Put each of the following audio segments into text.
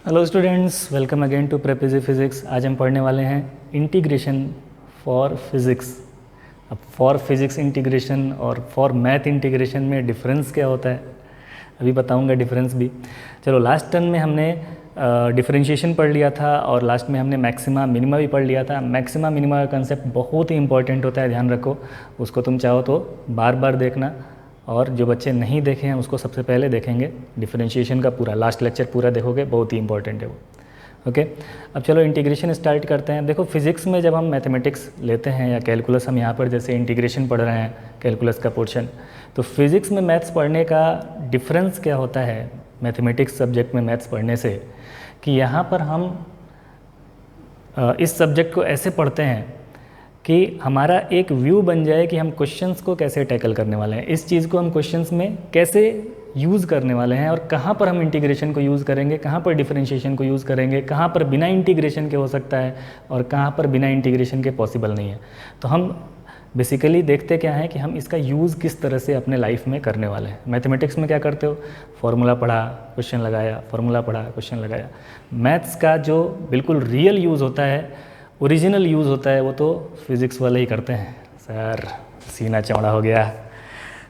Hello students, welcome again to prep easy physics. आज हम पढ़ने वाले हैं इंटीग्रेशन फॉर फिज़िक्स। अब फॉर फिज़िक्स इंटीग्रेशन और फॉर मैथ इंटीग्रेशन में डिफरेंस क्या होता है अभी बताऊंगा डिफरेंस भी। चलो, लास्ट टर्म में हमने डिफरेंशिएशन पढ़ लिया था और लास्ट में हमने मैक्सिमा मिनिमा भी पढ़ लिया था। मैक्सिमा मिनिमा का कंसेप्ट बहुत ही इंपॉर्टेंट होता है, ध्यान रखो उसको। तुम चाहो तो बार बार देखना, और जो बच्चे नहीं देखे हैं उसको सबसे पहले देखेंगे। डिफरेंशिएशन का पूरा लास्ट लेक्चर पूरा देखोगे, बहुत ही इंपॉर्टेंट है वो। ओके, अब चलो इंटीग्रेशन स्टार्ट करते हैं। देखो, फिज़िक्स में जब हम मैथमेटिक्स लेते हैं या कैलकुलस, हम यहाँ पर जैसे इंटीग्रेशन पढ़ रहे हैं कैलकुलस का पोर्शन, तो फिज़िक्स में मैथ्स पढ़ने का डिफरेंस क्या होता है मैथमेटिक्स सब्जेक्ट में मैथ्स पढ़ने से, कि यहाँ पर हम इस सब्जेक्ट को ऐसे पढ़ते हैं कि हमारा एक व्यू बन जाए कि हम क्वेश्चंस को कैसे टैकल करने वाले हैं, इस चीज़ को हम क्वेश्चंस में कैसे यूज़ करने वाले हैं, और कहाँ पर हम इंटीग्रेशन को यूज़ करेंगे, कहाँ पर डिफरेंशिएशन को यूज़ करेंगे, कहाँ पर बिना इंटीग्रेशन के हो सकता है और कहाँ पर बिना इंटीग्रेशन के पॉसिबल नहीं है। तो हम बेसिकली देखते क्या है कि हम इसका यूज़ किस तरह से अपने लाइफ में करने वाले हैं। मैथमेटिक्स में क्या करते हो, फॉर्मूला पढ़ा क्वेश्चन लगाया, फॉर्मूला पढ़ा क्वेश्चन लगाया। मैथ्स का जो बिल्कुल रियल यूज़ होता है, ओरिजिनल यूज़ होता है, वो तो फिज़िक्स वाले ही करते हैं। सर सीना चौड़ा हो गया,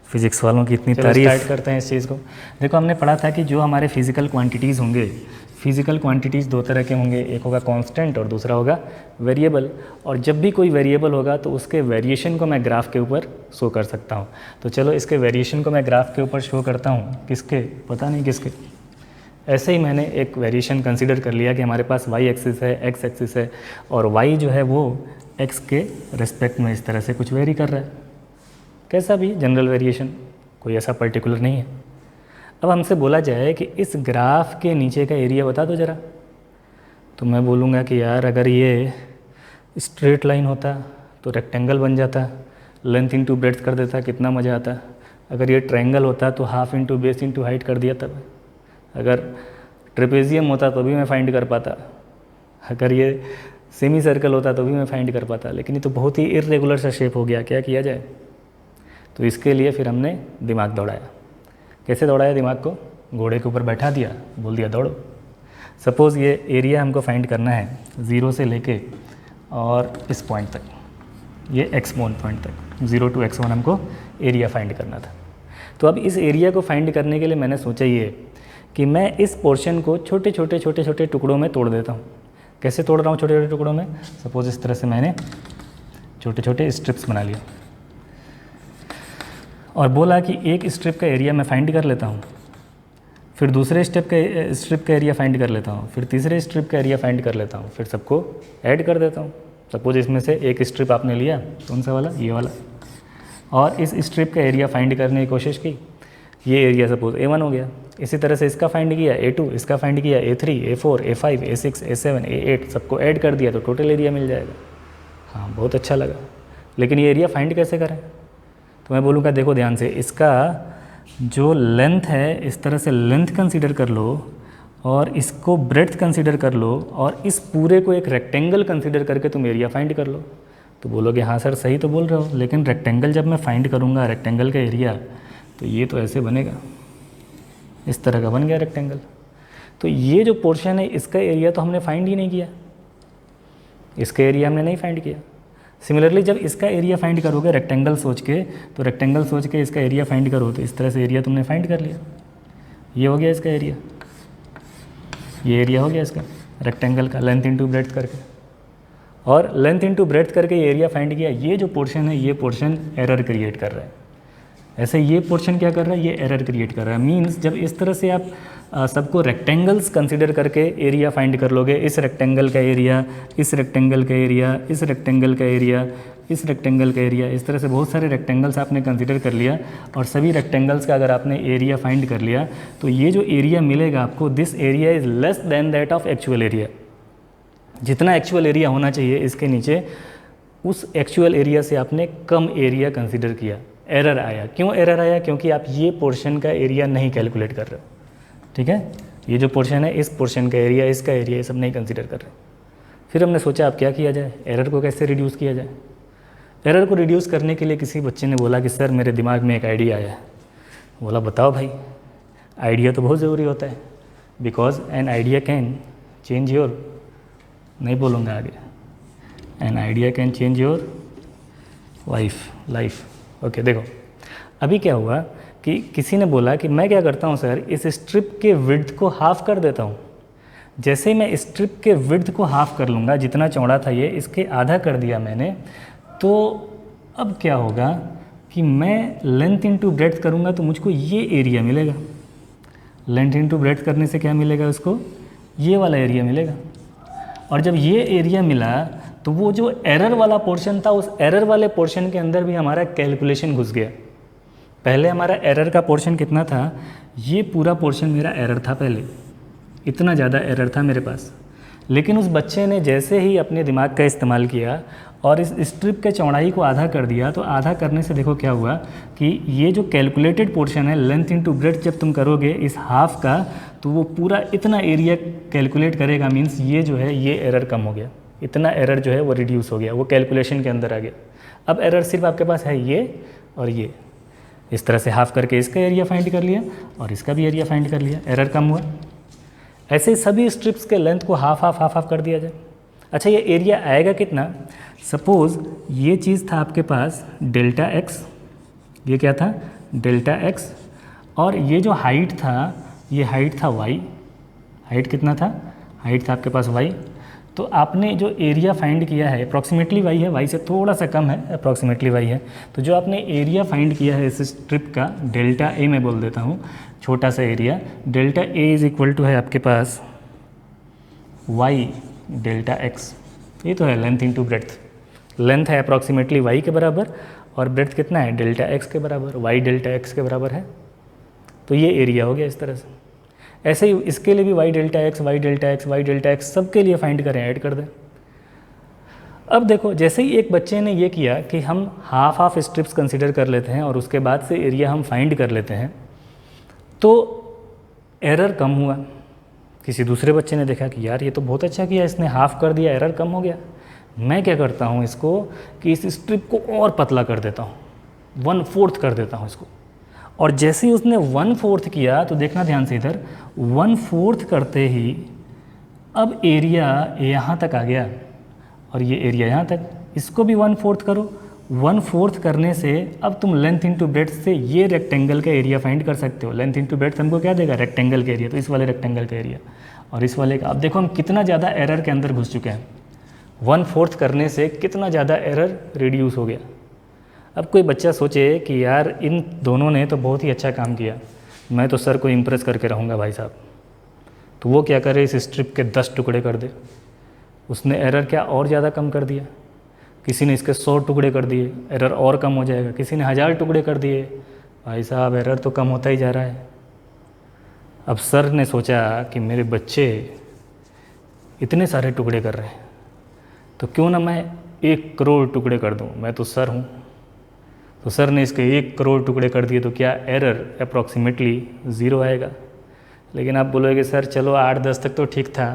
फिज़िक्स वालों की इतनी तारीफ। स्टार्ट करते हैं इस चीज़ को। देखो, हमने पढ़ा था कि जो हमारे फिज़िकल क्वांटिटीज़ होंगे, फिज़िकल क्वांटिटीज़ दो तरह के होंगे, एक होगा कांस्टेंट और दूसरा होगा वेरिएबल। और जब भी कोई वेरिएबल होगा तो उसके वेरिएशन को मैं ग्राफ के ऊपर शो कर सकता हूँ। तो चलो, इसके वेरिएशन को मैं ग्राफ के ऊपर शो करता हूँ। किसके, पता नहीं किसके। ऐसे ही मैंने एक वेरिएशन कंसीडर कर लिया कि हमारे पास y एक्सिस है, x एक्सिस है, और y जो है वो x के रिस्पेक्ट में इस तरह से कुछ वेरी कर रहा है। कैसा भी जनरल वेरिएशन, कोई ऐसा पर्टिकुलर नहीं है। अब हमसे बोला जाए कि इस ग्राफ के नीचे का एरिया बता दो ज़रा, तो मैं बोलूँगा कि यार अगर ये स्ट्रेट लाइन होता तो रेक्टेंगल बन जाता, लेंथ इंटू ब्रेड्थ कर देता, कितना मज़ा आता। अगर ये ट्रायंगल होता तो half into base into height कर दिया तब। अगर ट्रेपेजियम होता तो भी मैं फाइंड कर पाता, अगर ये सेमी सर्कल होता तो भी मैं फाइंड कर पाता। लेकिन ये तो बहुत ही इर्रेगुलर सा शेप हो गया, क्या किया जाए। तो इसके लिए फिर हमने दिमाग दौड़ाया। कैसे दौड़ाया दिमाग को, घोड़े के ऊपर बैठा दिया, बोल दिया दौड़ो। सपोज़ ये एरिया हमको फाइंड करना है 0 से लेके और इस पॉइंट तक, ये x1 पॉइंट तक, 0 to x1 हमको एरिया फाइंड करना था। तो अब इस एरिया को फाइंड करने के लिए मैंने सोचा ये कि मैं इस पोर्शन को छोटे छोटे टुकड़ों में तोड़ देता हूँ। कैसे तोड़ रहा हूँ छोटे छोटे टुकड़ों में, सपोज इस तरह से मैंने छोटे छोटे स्ट्रिप्स बना लिए और बोला कि एक स्ट्रिप का एरिया मैं फाइंड कर लेता हूँ, फिर दूसरे स्ट्रिप का एरिया फाइंड कर लेता हूँ, फिर तीसरे स्ट्रिप का एरिया फाइंड कर लेता हूँ, फिर सबको ऐड कर देता हूँ। सपोज इसमें से एक स्ट्रिप आपने लिया, कौन सा वाला, ये वाला, और इस स्ट्रिप का एरिया फाइंड करने की कोशिश की, ये एरिया सपोज A1 हो गया। इसी तरह से इसका फाइंड किया A2, इसका फाइंड किया A3, A4, A5, A6, A7, A8, सबको ऐड कर दिया तो टोटल एरिया मिल जाएगा। हाँ, बहुत अच्छा लगा। लेकिन ये एरिया फाइंड कैसे करें, तो मैं बोलूँगा देखो ध्यान से, इसका जो लेंथ है इस तरह से लेंथ कंसीडर कर लो और इसको ब्रेड्थ कंसीडर कर लो और इस पूरे को एक रेक्टेंगल कंसीडर करके तुम एरिया फाइंड कर लो। तो बोलोगे हाँ सर सही तो बोल रहे हो, लेकिन रेक्टेंगल जब मैं फाइंड करूँगा रेक्टेंगल का एरिया, तो ये तो ऐसे बनेगा, इस तरह का बन गया रेक्टेंगल। तो ये जो पोर्शन है इसका एरिया तो हमने फाइंड ही नहीं किया, इसका एरिया हमने नहीं फाइंड किया। सिमिलरली जब इसका एरिया फाइंड करोगे रेक्टेंगल सोच के, तो रेक्टेंगल सोच के इसका एरिया फाइंड करो तो इस तरह से एरिया तुमने फाइंड कर लिया। ये हो गया इसका एरिया, ये एरिया हो गया इसका रेक्टेंगल का, लेंथ इंटू ब्रेड्थ करके, और लेंथ इंटू ब्रेड्थ करके ये एरिया फाइंड किया। ये जो पोर्शन है ये पोर्शन एरर क्रिएट कर रहा है। ऐसे ये पोर्शन क्या कर रहा है, ये एरर क्रिएट कर रहा है। मीन्स जब इस तरह से आप सबको रेक्टेंगल्स कंसीडर करके एरिया फाइंड कर लोगे, इस रेक्टेंगल का एरिया, इस रेक्टेंगल का एरिया, इस रेक्टेंगल का एरिया, इस रेक्टेंगल का एरिया, इस तरह से बहुत सारे रेक्टेंगल्स आपने कंसीडर कर लिया और सभी रेक्टेंगल्स का अगर आपने एरिया फाइंड कर लिया, तो ये जो एरिया मिलेगा आपको, this area is less than that of actual area. जितना एक्चुअल एरिया होना चाहिए इसके नीचे, उस एक्चुअल एरिया से आपने कम एरिया कंसीडर किया, एरर आया। क्यों एरर आया, क्योंकि आप ये पोर्शन का एरिया नहीं कैलकुलेट कर रहे हो। ठीक है, ये जो पोर्शन है इस पोर्शन का एरिया, इसका एरिया, ये सब नहीं कंसीडर कर रहे। फिर हमने सोचा अब क्या किया जाए, एरर को कैसे रिड्यूस किया जाए। एरर को रिड्यूस करने के लिए किसी बच्चे ने बोला कि सर मेरे दिमाग में एक आइडिया आया है। बोला बताओ भाई, आइडिया तो बहुत ज़रूरी होता है। Because an idea can change your, नहीं बोलूँगा आगे, an idea can change your life. Okay, देखो अभी क्या हुआ कि किसी ने बोला कि मैं क्या करता हूँ सर, इस स्ट्रिप के विड्थ को हाफ कर देता हूँ। जैसे ही मैं स्ट्रिप के विड्थ को हाफ कर लूँगा, जितना चौड़ा था ये, इसके आधा कर दिया मैंने, तो अब क्या होगा कि मैं लेंथ इनटू ब्रेड्थ करूँगा तो मुझको ये एरिया मिलेगा। लेंथ इनटू ब्रेड्थ करने से क्या मिलेगा उसको, ये वाला एरिया मिलेगा। और जब ये एरिया मिला तो वो जो एरर वाला पोर्शन था, उस एरर वाले पोर्शन के अंदर भी हमारा कैलकुलेशन घुस गया। पहले हमारा एरर का पोर्शन कितना था, ये पूरा पोर्शन मेरा एरर था, पहले इतना ज़्यादा एरर था मेरे पास। लेकिन उस बच्चे ने जैसे ही अपने दिमाग का इस्तेमाल किया और इस स्ट्रिप के चौड़ाई को आधा कर दिया, तो आधा करने से देखो क्या हुआ कि ये जो कैलकुलेटेड पोर्शन है, लेंथ इनटू ब्रेड्थ जब तुम करोगे इस हाफ का, तो वो पूरा इतना एरिया कैलकुलेट करेगा। मीन्स ये जो है ये एरर कम हो गया, इतना एरर जो है वो रिड्यूस हो गया, वो कैलकुलेशन के अंदर आ गया। अब एरर सिर्फ आपके पास है ये और ये, इस तरह से हाफ करके इसका एरिया फाइंड कर लिया और इसका भी एरिया फाइंड कर लिया, एरर कम हुआ। ऐसे सभी स्ट्रिप्स के लेंथ को हाफ हाफ हाफ हाफ कर दिया जाए। अच्छा, ये एरिया आएगा कितना, सपोज़ ये चीज़ था आपके पास डेल्टा एक्स, ये क्या था डेल्टा एक्स, और ये जो हाइट था ये हाइट था वाई। हाइट कितना था, हाइट था आपके पास वाई। तो आपने जो एरिया फाइंड किया है अप्रॉक्सीमेटली वाई है, वाई से थोड़ा सा कम है, अप्रॉक्सीमेटली वाई है। तो जो आपने एरिया फाइंड किया है इस स्ट्रिप का, डेल्टा ए मैं बोल देता हूँ, छोटा सा area, delta A is equal to है आपके पास वाई डेल्टा एक्स। ये तो है लेंथ इनटू ब्रेड्थ। लेंथ है अप्रॉक्सीमेटली वाई के बराबर और ब्रेड्थ कितना है डेल्टा एक्स के बराबर, वाई डेल्टा एक्स के बराबर है। तो ये एरिया हो गया इस तरह से। ऐसे ही इसके लिए भी Y delta X, Y delta X, Y delta X सबके लिए फाइंड करें, ऐड कर दें। अब देखो, जैसे ही एक बच्चे ने ये किया कि हम हाफ हाफ स्ट्रिप्स कंसिडर कर लेते हैं और उसके बाद से एरिया हम फाइंड कर लेते हैं, तो एरर कम हुआ। किसी दूसरे बच्चे ने देखा कि यार ये तो बहुत अच्छा किया, इसने हाफ कर दिया, एरर कम हो गया। मैं क्या करता हूँ इसको कि इस स्ट्रिप को और पतला कर देता हूँ, 1/4 कर देता हूँ इसको। और जैसे ही उसने 1/4 किया तो देखना ध्यान से इधर, 1/4 करते ही अब एरिया यहाँ तक आ गया और ये एरिया यहाँ तक। इसको भी 1/4 करो। 1/4 करने से अब तुम लेंथ इनटू ब्रेड्थ से ये रेक्टेंगल का एरिया फाइंड कर सकते हो। लेंथ इनटू ब्रेड्थ हमको क्या देगा, रेक्टेंगल का एरिया। तो इस वाले रेक्टेंगल का एरिया और इस वाले का, अब देखो हम कितना ज़्यादा एरर के अंदर घुस चुके हैं। 1/4 करने से कितना ज़्यादा एरर रिड्यूस हो गया। अब कोई बच्चा सोचे कि यार इन दोनों ने तो बहुत ही अच्छा काम किया, मैं तो सर को इम्प्रेस करके रहूँगा भाई साहब। तो वो क्या करे, इस स्ट्रिप के 10 टुकड़े कर दे। उसने एरर क्या और ज़्यादा कम कर दिया। किसी ने इसके 100 टुकड़े कर दिए, एरर और कम हो जाएगा। किसी ने 1000 टुकड़े कर दिए, भाई साहब एरर तो कम होता ही जा रहा है। अब सर ने सोचा कि मेरे बच्चे इतने सारे टुकड़े कर रहे हैं, तो क्यों ना मैं 1 करोड़ टुकड़े कर दूं, मैं तो सर हूं। तो सर ने इसके 1 करोड़ टुकड़े कर दिए, तो क्या एरर अप्रॉक्सीमेटली 0 आएगा। लेकिन आप बोलोगे सर चलो 8-10 तक तो ठीक था,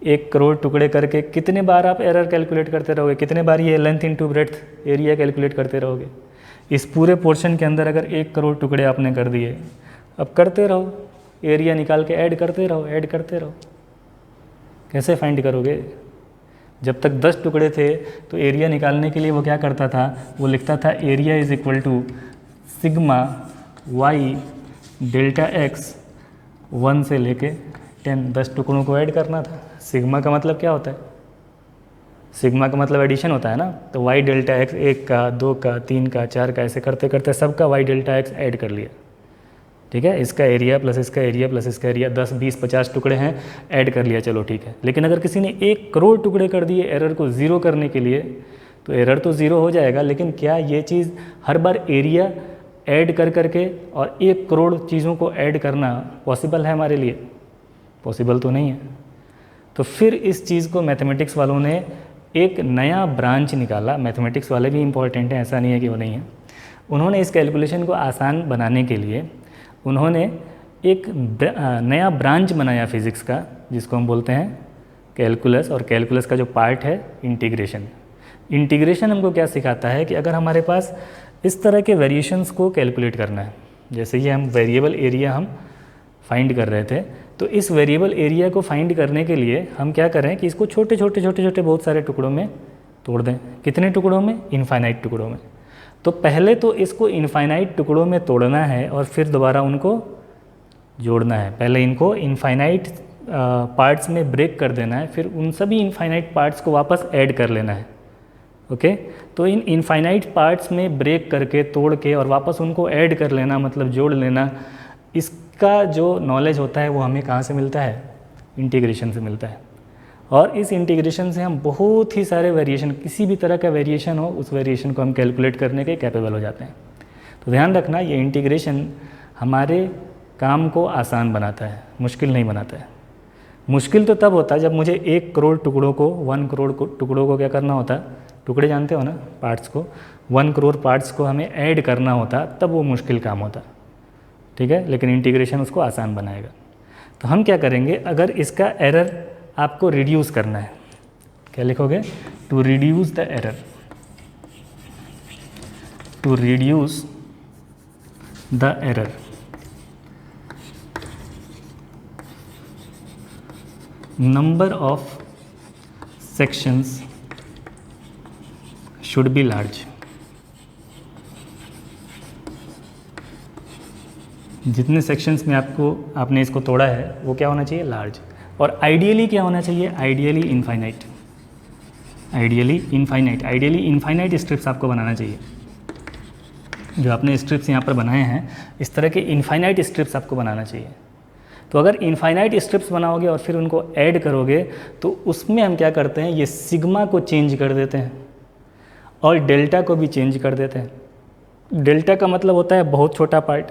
1 करोड़ टुकड़े करके कितने बार आप एरर कैलकुलेट करते रहोगे, कितने बार ये length into breadth area calculate करते रहोगे। इस पूरे पोर्शन के अंदर अगर 1 करोड़ टुकड़े आपने कर दिए, अब करते रहो, एरिया निकाल के ऐड करते रहो, ऐड करते रहो। कैसे फाइंड करोगे। जब तक 10 टुकड़े थे तो एरिया निकालने के लिए वो क्या करता था, वो लिखता था area is equal to sigma Y delta X 1 से लेके 10, 10 टुकड़ों को ऐड करना था। सिग्मा का मतलब क्या होता है, सिग्मा का मतलब एडिशन होता है ना। तो वाई डेल्टा एक्स 1 का, 2 का, 3 का, 4 का, ऐसे करते करते सबका वाई डेल्टा एक्स ऐड कर लिया। ठीक है, इसका एरिया प्लस इसका एरिया प्लस इसका एरिया, 10, 20, 50 टुकड़े हैं, ऐड कर लिया, चलो ठीक है। लेकिन अगर किसी ने 1 करोड़ टुकड़े कर दिए एरर को 0 करने के लिए, तो एरर तो 0 हो जाएगा, लेकिन क्या ये चीज़ हर बार एरिया ऐड कर करके और 1 करोड़ चीज़ों को ऐड करना पॉसिबल है हमारे लिए? पॉसिबल तो नहीं है। तो फिर इस चीज़ को मैथमेटिक्स वालों ने एक नया ब्रांच निकाला। मैथमेटिक्स वाले भी इम्पॉर्टेंट हैं, ऐसा नहीं है कि वो नहीं है। उन्होंने इस कैलकुलेशन को आसान बनाने के लिए उन्होंने एक नया ब्रांच बनाया फिज़िक्स का, जिसको हम बोलते हैं कैलकुलस। और कैलकुलस का जो पार्ट है इंटीग्रेशन। इंटीग्रेशन हमको क्या सिखाता है कि अगर हमारे पास इस तरह के वेरिएशंस को कैलकुलेट करना है, जैसे ये हम वेरिएबल एरिया हम फाइंड कर रहे थे, तो इस वेरिएबल एरिया को फाइंड करने के लिए हम क्या करें कि इसको छोटे छोटे छोटे छोटे बहुत सारे टुकड़ों में तोड़ दें। कितने टुकड़ों में? इनफाइनाइट टुकड़ों में। तो पहले तो इसको इनफाइनाइट टुकड़ों में तोड़ना है और फिर दोबारा उनको जोड़ना है। पहले इनको इनफाइनाइट पार्ट्स में ब्रेक कर देना है, फिर उन सभी इनफाइनाइट पार्ट्स को वापस ऐड कर लेना है। ओके तो इन इनफाइनाइट पार्ट्स में ब्रेक करके, तोड़ के और वापस उनको ऐड कर लेना, मतलब जोड़ लेना, इसका जो नॉलेज होता है वो हमें कहाँ से मिलता है? इंटीग्रेशन से मिलता है। और इस इंटीग्रेशन से हम बहुत ही सारे वेरिएशन, किसी भी तरह का वेरिएशन हो, उस वेरिएशन को हम कैलकुलेट करने के कैपेबल हो जाते हैं। तो ध्यान रखना, ये इंटीग्रेशन हमारे काम को आसान बनाता है, मुश्किल नहीं बनाता है। मुश्किल तो तब होता है जब मुझे 1 करोड़ टुकड़ों को, 1 करोड़ टुकड़ों को क्या करना होता, टुकड़े जानते हो ना, पार्ट्स को, 1 करोड़ पार्ट्स को हमें ऐड करना होता, तब वो मुश्किल काम होता। ठीक है, लेकिन इंटीग्रेशन उसको आसान बनाएगा। तो हम क्या करेंगे, अगर इसका एरर आपको रिड्यूस करना है, क्या लिखोगे? To reduce the error, to reduce the error number of sections should be large। जितने सेक्शंस में आपने इसको तोड़ा है वो क्या होना चाहिए? लार्ज। और आइडियली क्या होना चाहिए? Ideally infinite, ideally infinite, ideally infinite strips आपको बनाना चाहिए। जो आपने स्ट्रिप्स यहाँ पर बनाए हैं, इस तरह के इनफाइनाइट स्ट्रिप्स आपको बनाना चाहिए। तो अगर इनफाइनाइट स्ट्रिप्स बनाओगे और फिर उनको ऐड करोगे तो उसमें हम क्या करते हैं, ये सिग्मा को चेंज कर देते हैं और डेल्टा को भी चेंज कर देते हैं। डेल्टा का मतलब होता है बहुत छोटा पार्ट,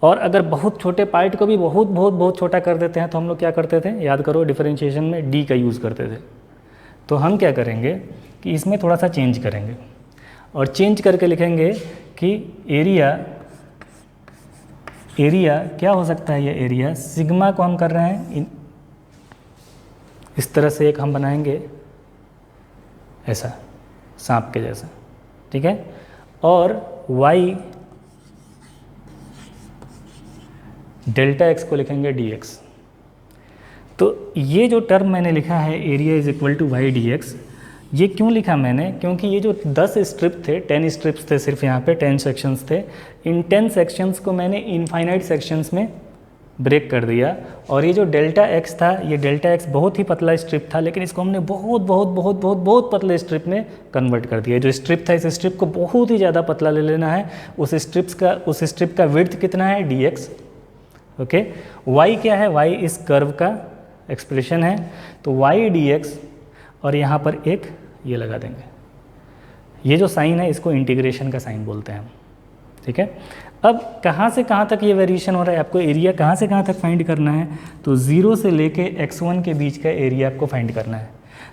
और अगर बहुत छोटे पार्ट को भी बहुत बहुत बहुत छोटा कर देते हैं तो हम लोग क्या करते थे, याद करो, डिफरेंशिएशन में डी का यूज़ करते थे। तो हम क्या करेंगे कि इसमें थोड़ा सा चेंज करेंगे और चेंज करके लिखेंगे कि एरिया क्या हो सकता है? ये एरिया सिग्मा को हम कर रहे हैं इस तरह से, एक हम बनाएंगे ऐसा सांप के जैसा, ठीक है, और y डेल्टा x को लिखेंगे dx। तो ये जो टर्म मैंने लिखा है area is equal to Y D X, ये क्यों लिखा मैंने? क्योंकि ये जो 10 स्ट्रिप थे, 10 स्ट्रिप्स थे सिर्फ यहाँ पे, 10 सेक्शंस थे, इन 10 सेक्शंस को मैंने इनफाइनाइट सेक्शंस में ब्रेक कर दिया। और ये जो डेल्टा एक्स था, ये डेल्टा एक्स बहुत ही पतला स्ट्रिप था, लेकिन इसको हमने बहुत बहुत बहुत बहुत बहुत पतले स्ट्रिप में कन्वर्ट कर दिया। जो स्ट्रिप था, इस स्ट्रिप को बहुत ही ज़्यादा पतला ले लेना है। उस स्ट्रिप का विड्थ कितना है? D x. ओके, वाई क्या है? वाई इस कर्व का एक्सप्रेशन है, तो वाई डी एक्स, और यहाँ पर एक ये लगा देंगे। ये जो साइन है इसको इंटीग्रेशन का साइन बोलते हैं हम, ठीक है। अब कहाँ से कहाँ तक ये वेरिएशन हो रहा है, आपको एरिया कहाँ से कहाँ तक फाइंड करना है? तो 0 से लेके x1 के बीच का एरिया आपको फाइंड करना है।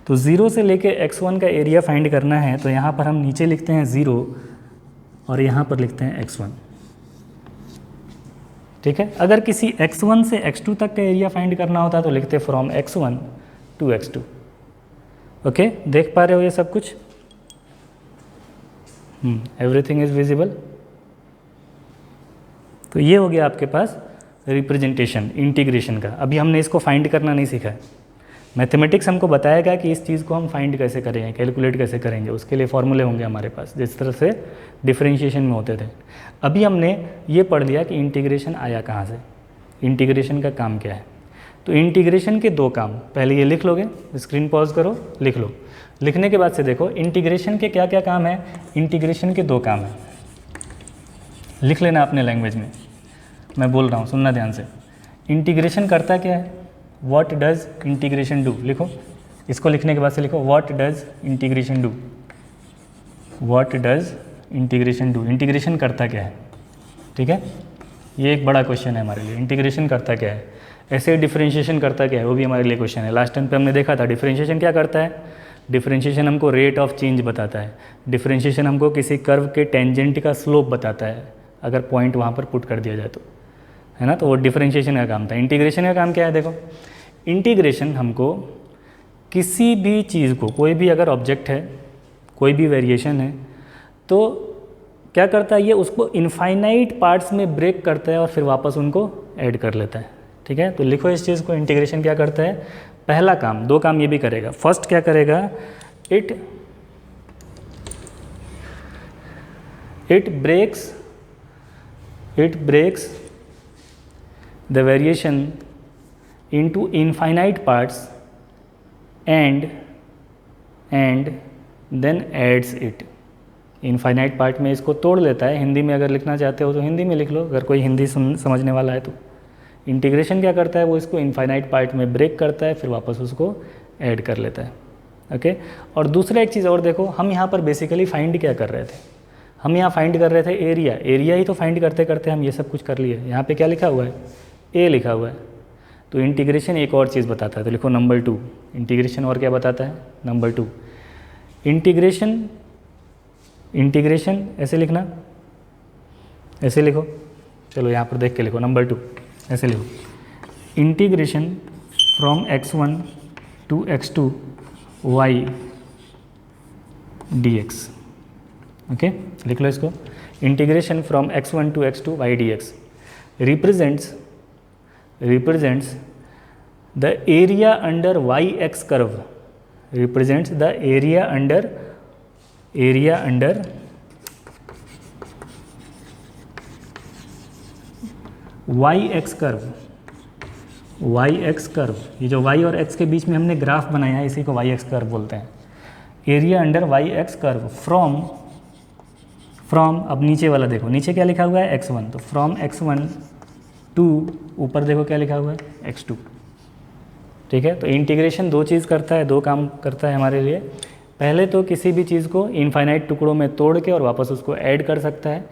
तो 0 से लेके x1 का एरिया फाइंड करना है, तो यहाँ पर हम नीचे लिखते हैं 0 और यहाँ पर लिखते हैं x1, ठीक है। अगर किसी x1 से x2 तक का एरिया फाइंड करना होता तो लिखते from x1 to x2। Okay, देख पा रहे हो ये सब कुछ? Everything is visible. तो ये हो गया आपके पास रिप्रेजेंटेशन इंटीग्रेशन का। अभी हमने इसको फाइंड करना नहीं सीखा है। मैथमेटिक्स हमको बताएगा कि इस चीज़ को हम फाइंड कैसे करेंगे, कैलकुलेट कैसे करेंगे, उसके लिए फॉर्मूले होंगे हमारे पास, जिस तरह से डिफरेंशिएशन में होते थे। अभी हमने ये पढ़ लिया कि इंटीग्रेशन आया कहाँ से, इंटीग्रेशन का काम क्या है। तो इंटीग्रेशन के 2 काम, पहले ये लिख लोगे, स्क्रीन पॉज करो, लिख लो। लिखने के बाद से देखो इंटीग्रेशन के क्या क्या काम है। इंटीग्रेशन के 2 काम हैं, लिख लेना अपने लैंग्वेज में, मैं बोल रहा हूँ, सुनना ध्यान से। इंटीग्रेशन करता क्या है? What does integration do? लिखो, इसको लिखने के बाद से लिखो what does integration do, what does integration do. Integration करता क्या है, ठीक है, ये एक बड़ा क्वेश्चन है हमारे लिए। इंटीग्रेशन करता क्या है, ऐसे डिफरेंशिएशन करता क्या है, वो भी हमारे लिए क्वेश्चन है। लास्ट टाइम पे हमने देखा था डिफरेंशिएशन क्या करता है। डिफरेंशिएशन हमको रेट ऑफ चेंज बताता है। डिफरेंशिएशन हमको किसी कर्व के टेंजेंट का स्लोप बताता है, अगर पॉइंट वहाँ पर पुट कर दिया जाए तो, है ना। तो वो डिफरेंशिएशन का काम था। इंटीग्रेशन का काम क्या है? देखो, इंटीग्रेशन हमको किसी भी चीज़ को, कोई भी अगर ऑब्जेक्ट है, कोई भी वेरिएशन है, तो क्या करता है, ये उसको इनफाइनाइट पार्ट्स में ब्रेक करता है और फिर वापस उनको ऐड कर लेता है। ठीक है, तो लिखो इस चीज़ को। इंटीग्रेशन क्या करता है, पहला काम, दो काम ये भी करेगा। फर्स्ट क्या करेगा, it breaks the variation into infinite parts and then adds it. Infinite part में इसको तोड़ लेता है। हिंदी में अगर लिखना चाहते हो तो हिंदी में लिख लो, अगर कोई हिंदी समझने वाला है तो। इंटीग्रेशन क्या करता है, वो इसको इनफाइनाइट पार्ट में ब्रेक करता है, फिर वापस उसको ऐड कर लेता है। ओके, और दूसरा एक चीज़ और देखो, हम यहाँ पर बेसिकली फाइंड क्या कर रहे थे, हम यहाँ फाइंड कर रहे थे एरिया ही तो फाइंड करते करते हम ये सब कुछ कर लिए। यहाँ पे क्या लिखा हुआ है, ए लिखा हुआ है। तो इंटीग्रेशन एक और चीज़ बताता है, तो लिखो नंबर 2। इंटीग्रेशन और क्या बताता है, नंबर 2। इंटीग्रेशन ऐसे लिखना, ऐसे लिखो, चलो यहाँ पर देख के लिखो, नंबर 2 ऐसे लिखो, integration from x1 to x2 y dx। Okay, लिख लो इसको। Integration from x1 to x2 y dx represents the area under yx curve, represents the area under yx curve. ये जो y और x के बीच में हमने ग्राफ बनाया है, इसी को yx कर्व बोलते हैं। Area under yx curve from अब नीचे वाला देखो, नीचे क्या लिखा हुआ है, x1, तो फ्रॉम x1 टू ऊपर देखो क्या लिखा हुआ है, x2। ठीक है, तो इंटीग्रेशन दो चीज़ करता है, दो काम करता है हमारे लिए। पहले तो किसी भी चीज़ को इनफाइनाइट टुकड़ों में तोड़ के और वापस उसको ऐड कर सकता है,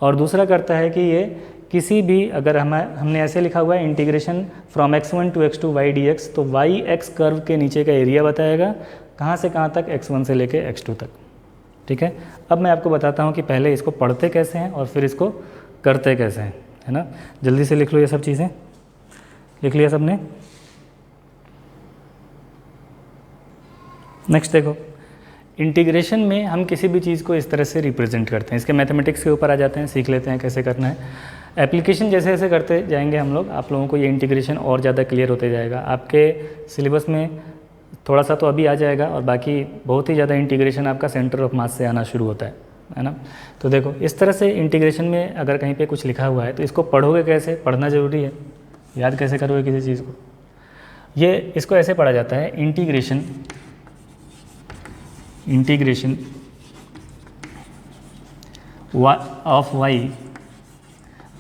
और दूसरा करता है कि ये किसी भी, अगर हमने ऐसे लिखा हुआ है integration from x1 to x2 y dx, तो yx कर्व के नीचे का एरिया बताएगा, कहाँ से कहाँ तक, x1 से लेके x2 तक। ठीक है, अब मैं आपको बताता हूँ कि पहले इसको पढ़ते कैसे हैं और फिर इसको करते कैसे हैं, है ना। जल्दी से लिख लो, ये सब चीज़ें लिख लिया सबने। नेक्स्ट देखो, इंटीग्रेशन में हम किसी भी चीज़ को इस तरह से रिप्रेजेंट करते हैं। इसके मैथमेटिक्स के ऊपर आ जाते हैं, सीख लेते हैं कैसे करना है। एप्लीकेशन जैसे जैसे करते जाएंगे हम लोग, आप लोगों को ये इंटीग्रेशन और ज़्यादा क्लियर होते जाएगा। आपके सिलेबस में थोड़ा सा तो अभी आ जाएगा, और बाकी बहुत ही ज़्यादा इंटीग्रेशन आपका सेंटर ऑफ मास से आना शुरू होता है ना। तो देखो, इस तरह से इंटीग्रेशन में अगर कहीं पे कुछ लिखा हुआ है तो इसको पढ़ोगे कैसे, पढ़ना ज़रूरी है, याद कैसे करोगे किसी चीज़ को। ये इसको ऐसे पढ़ा जाता है, integration of y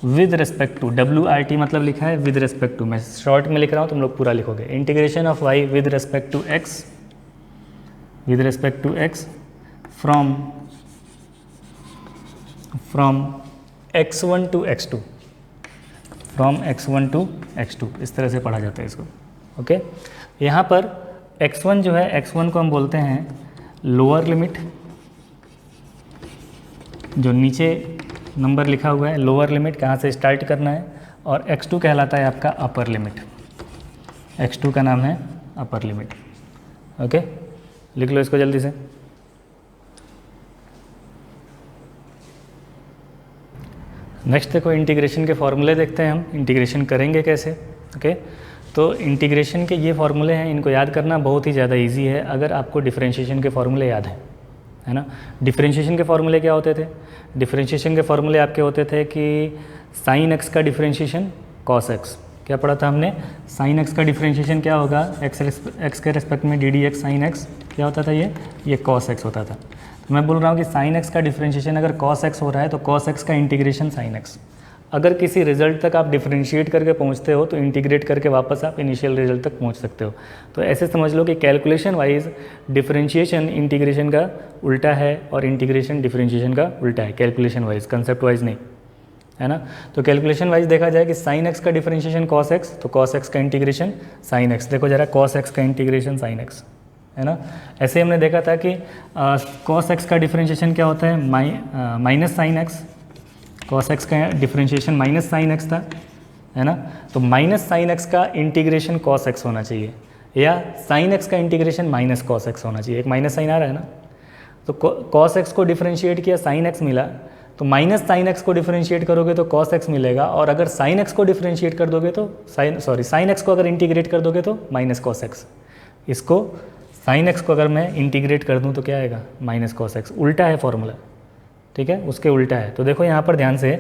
with respect to, WRT मतलब लिखा है विद रिस्पेक्ट टू, मैं शॉर्ट में लिख रहा हूँ, तुम लोग पूरा लिखोगे। Integration of y with respect to x from x1 to x2, इस तरह से पढ़ा जाता है इसको। ओके, यहाँ पर x1 जो है, x1 को हम बोलते हैं लोअर लिमिट, जो नीचे नंबर लिखा हुआ है लोअर लिमिट, कहाँ से स्टार्ट करना है, और x2 कहलाता है आपका अपर लिमिट, x2 का नाम है अपर लिमिट। ओके, लिख लो इसको जल्दी से। नेक्स्ट देखो, इंटीग्रेशन के फॉर्मूले देखते हैं हम, इंटीग्रेशन करेंगे कैसे। ओके, तो इंटीग्रेशन के ये फॉर्मूले हैं, इनको याद करना बहुत ही ज़्यादा इजी है अगर आपको डिफरेंशिएशन के फॉर्मूले याद हैं, है ना। डिफरेंशिएशन के फॉर्मूले क्या होते थे, डिफरेंशिएशन के फॉर्मूले आपके होते थे कि साइन x का डिफरेंशिएशन कॉस x। क्या पढ़ा था हमने, साइन x का डिफरेंशिएशन क्या होगा, x के रेस्पेक्ट में dd x साइन x क्या होता था, ये कॉस x होता था। तो मैं बोल रहा हूँ कि साइन x का डिफरेंशिएशन अगर कॉस x हो रहा है तो कॉस x का इंटीग्रेशन साइन x। अगर किसी रिजल्ट तक आप डिफरेंशिएट करके पहुंचते हो तो इंटीग्रेट करके वापस आप इनिशियल रिजल्ट तक पहुंच सकते हो। तो ऐसे समझ लो कि कैलकुलेशन वाइज डिफरेंशिएशन इंटीग्रेशन का उल्टा है और इंटीग्रेशन डिफरेंशिएशन का उल्टा है, कैलकुलेशन वाइज, कंसेप्ट वाइज नहीं, है ना। तो कैलकुलेशन वाइज देखा जाए कि साइन एक्स का डिफरेंशिएशन कॉस एक्स, तो कॉस एक्स का इंटीग्रेशन साइन एक्स। देखो जरा, कॉस एक्स का इंटीग्रेशन साइन एक्स, है ना। ऐसे हमने देखा था कि कॉस एक्स का डिफरेंशिएशन क्या होता है, minus sine x. Cos X का डिफरेंशिएशन माइनस साइन एक्स था, है ना। तो माइनस साइन एक्स का इंटीग्रेशन कॉस एक्स होना चाहिए, या साइन एक्स का इंटीग्रेशन माइनस कॉस एक्स होना चाहिए। एक माइनस साइन आ रहा है ना, तो कॉस एक्स को डिफरेंशिएट किया, साइन एक्स मिला, तो माइनस साइन एक्स को डिफरेंशिएट करोगे तो कॉस एक्स मिलेगा, और अगर साइन एक्स को डिफरेंशिएट कर दोगे तो साइन एक्स को अगर इंटीग्रेट कर दोगे तो माइनस कॉस एक्स। इसको साइन एक्स को अगर मैं इंटीग्रेट कर दूं तो क्या आएगा, माइनस कॉस एक्स। उल्टा है फॉर्मूला, ठीक है, उसके उल्टा है। तो देखो यहाँ पर ध्यान से,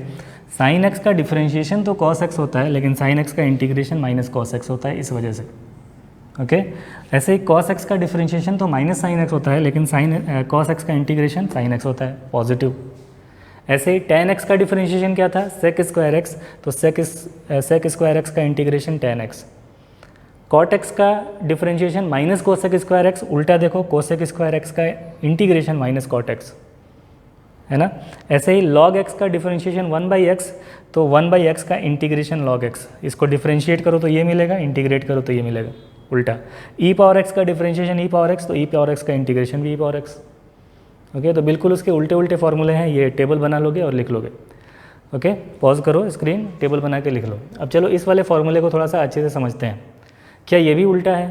साइन एक्स का डिफरेंशिएशन तो कॉस एक्स होता है, लेकिन साइन एक्स का इंटीग्रेशन माइनस कॉस एक्स होता है, इस वजह से। ओके, ऐसे ही कॉस एक्स का डिफरेंशिएशन तो माइनस साइन एक्स होता है, लेकिन कॉस एक्स का इंटीग्रेशन साइन एक्स होता है, पॉजिटिव। ऐसे ही टेन एक्स का डिफरेंशिएशन क्या था, सेक स्क्वायर एक्स, तो सेक स्क्वायर एक्स का integration tan X. Cot x का differentiation minus cosec square x, उल्टा देखो कोसेक स्क्वायर एक्स का इंटीग्रेशन माइनस कॉट एक्स, है ना। ऐसे ही लॉग एक्स का डिफरेंशिएशन 1/x, तो 1/x का इंटीग्रेशन लॉग एक्स। इसको डिफरेंशिएट करो तो ये मिलेगा, इंटीग्रेट करो तो ये मिलेगा, उल्टा। ई पावर एक्स का डिफरेंशिएशन ई पावर एक्स, तो ई पावर एक्स का इंटीग्रेशन भी ई पावर एक्स। ओके, तो बिल्कुल उसके उल्टे उल्टे फॉर्मूले हैं, ये टेबल बना लोगे और लिख लोगे। ओके, पॉज करो स्क्रीन, टेबल बना के लिख लो। अब चलो इस वाले फॉर्मूले को थोड़ा सा अच्छे से समझते हैं, क्या ये भी उल्टा है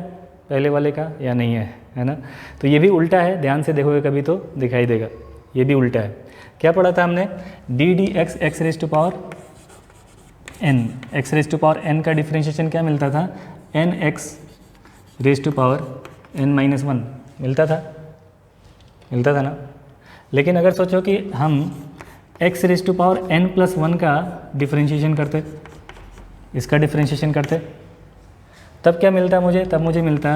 पहले वाले का या नहीं है ना। तो ये भी उल्टा है, ध्यान से देखोगे कभी तो दिखाई देगा, ये भी उल्टा है। क्या पढ़ा था हमने, D D X X raise to power N, X raise to power N का डिफरेंशिएशन क्या मिलता था, N X raise to power N minus 1 मिलता था ना। लेकिन अगर सोचो कि हम X raise to power N plus 1 का डिफरेंशिएशन करते, इसका डिफरेंशिएशन करते, तब क्या मिलता मुझे, तब मुझे मिलता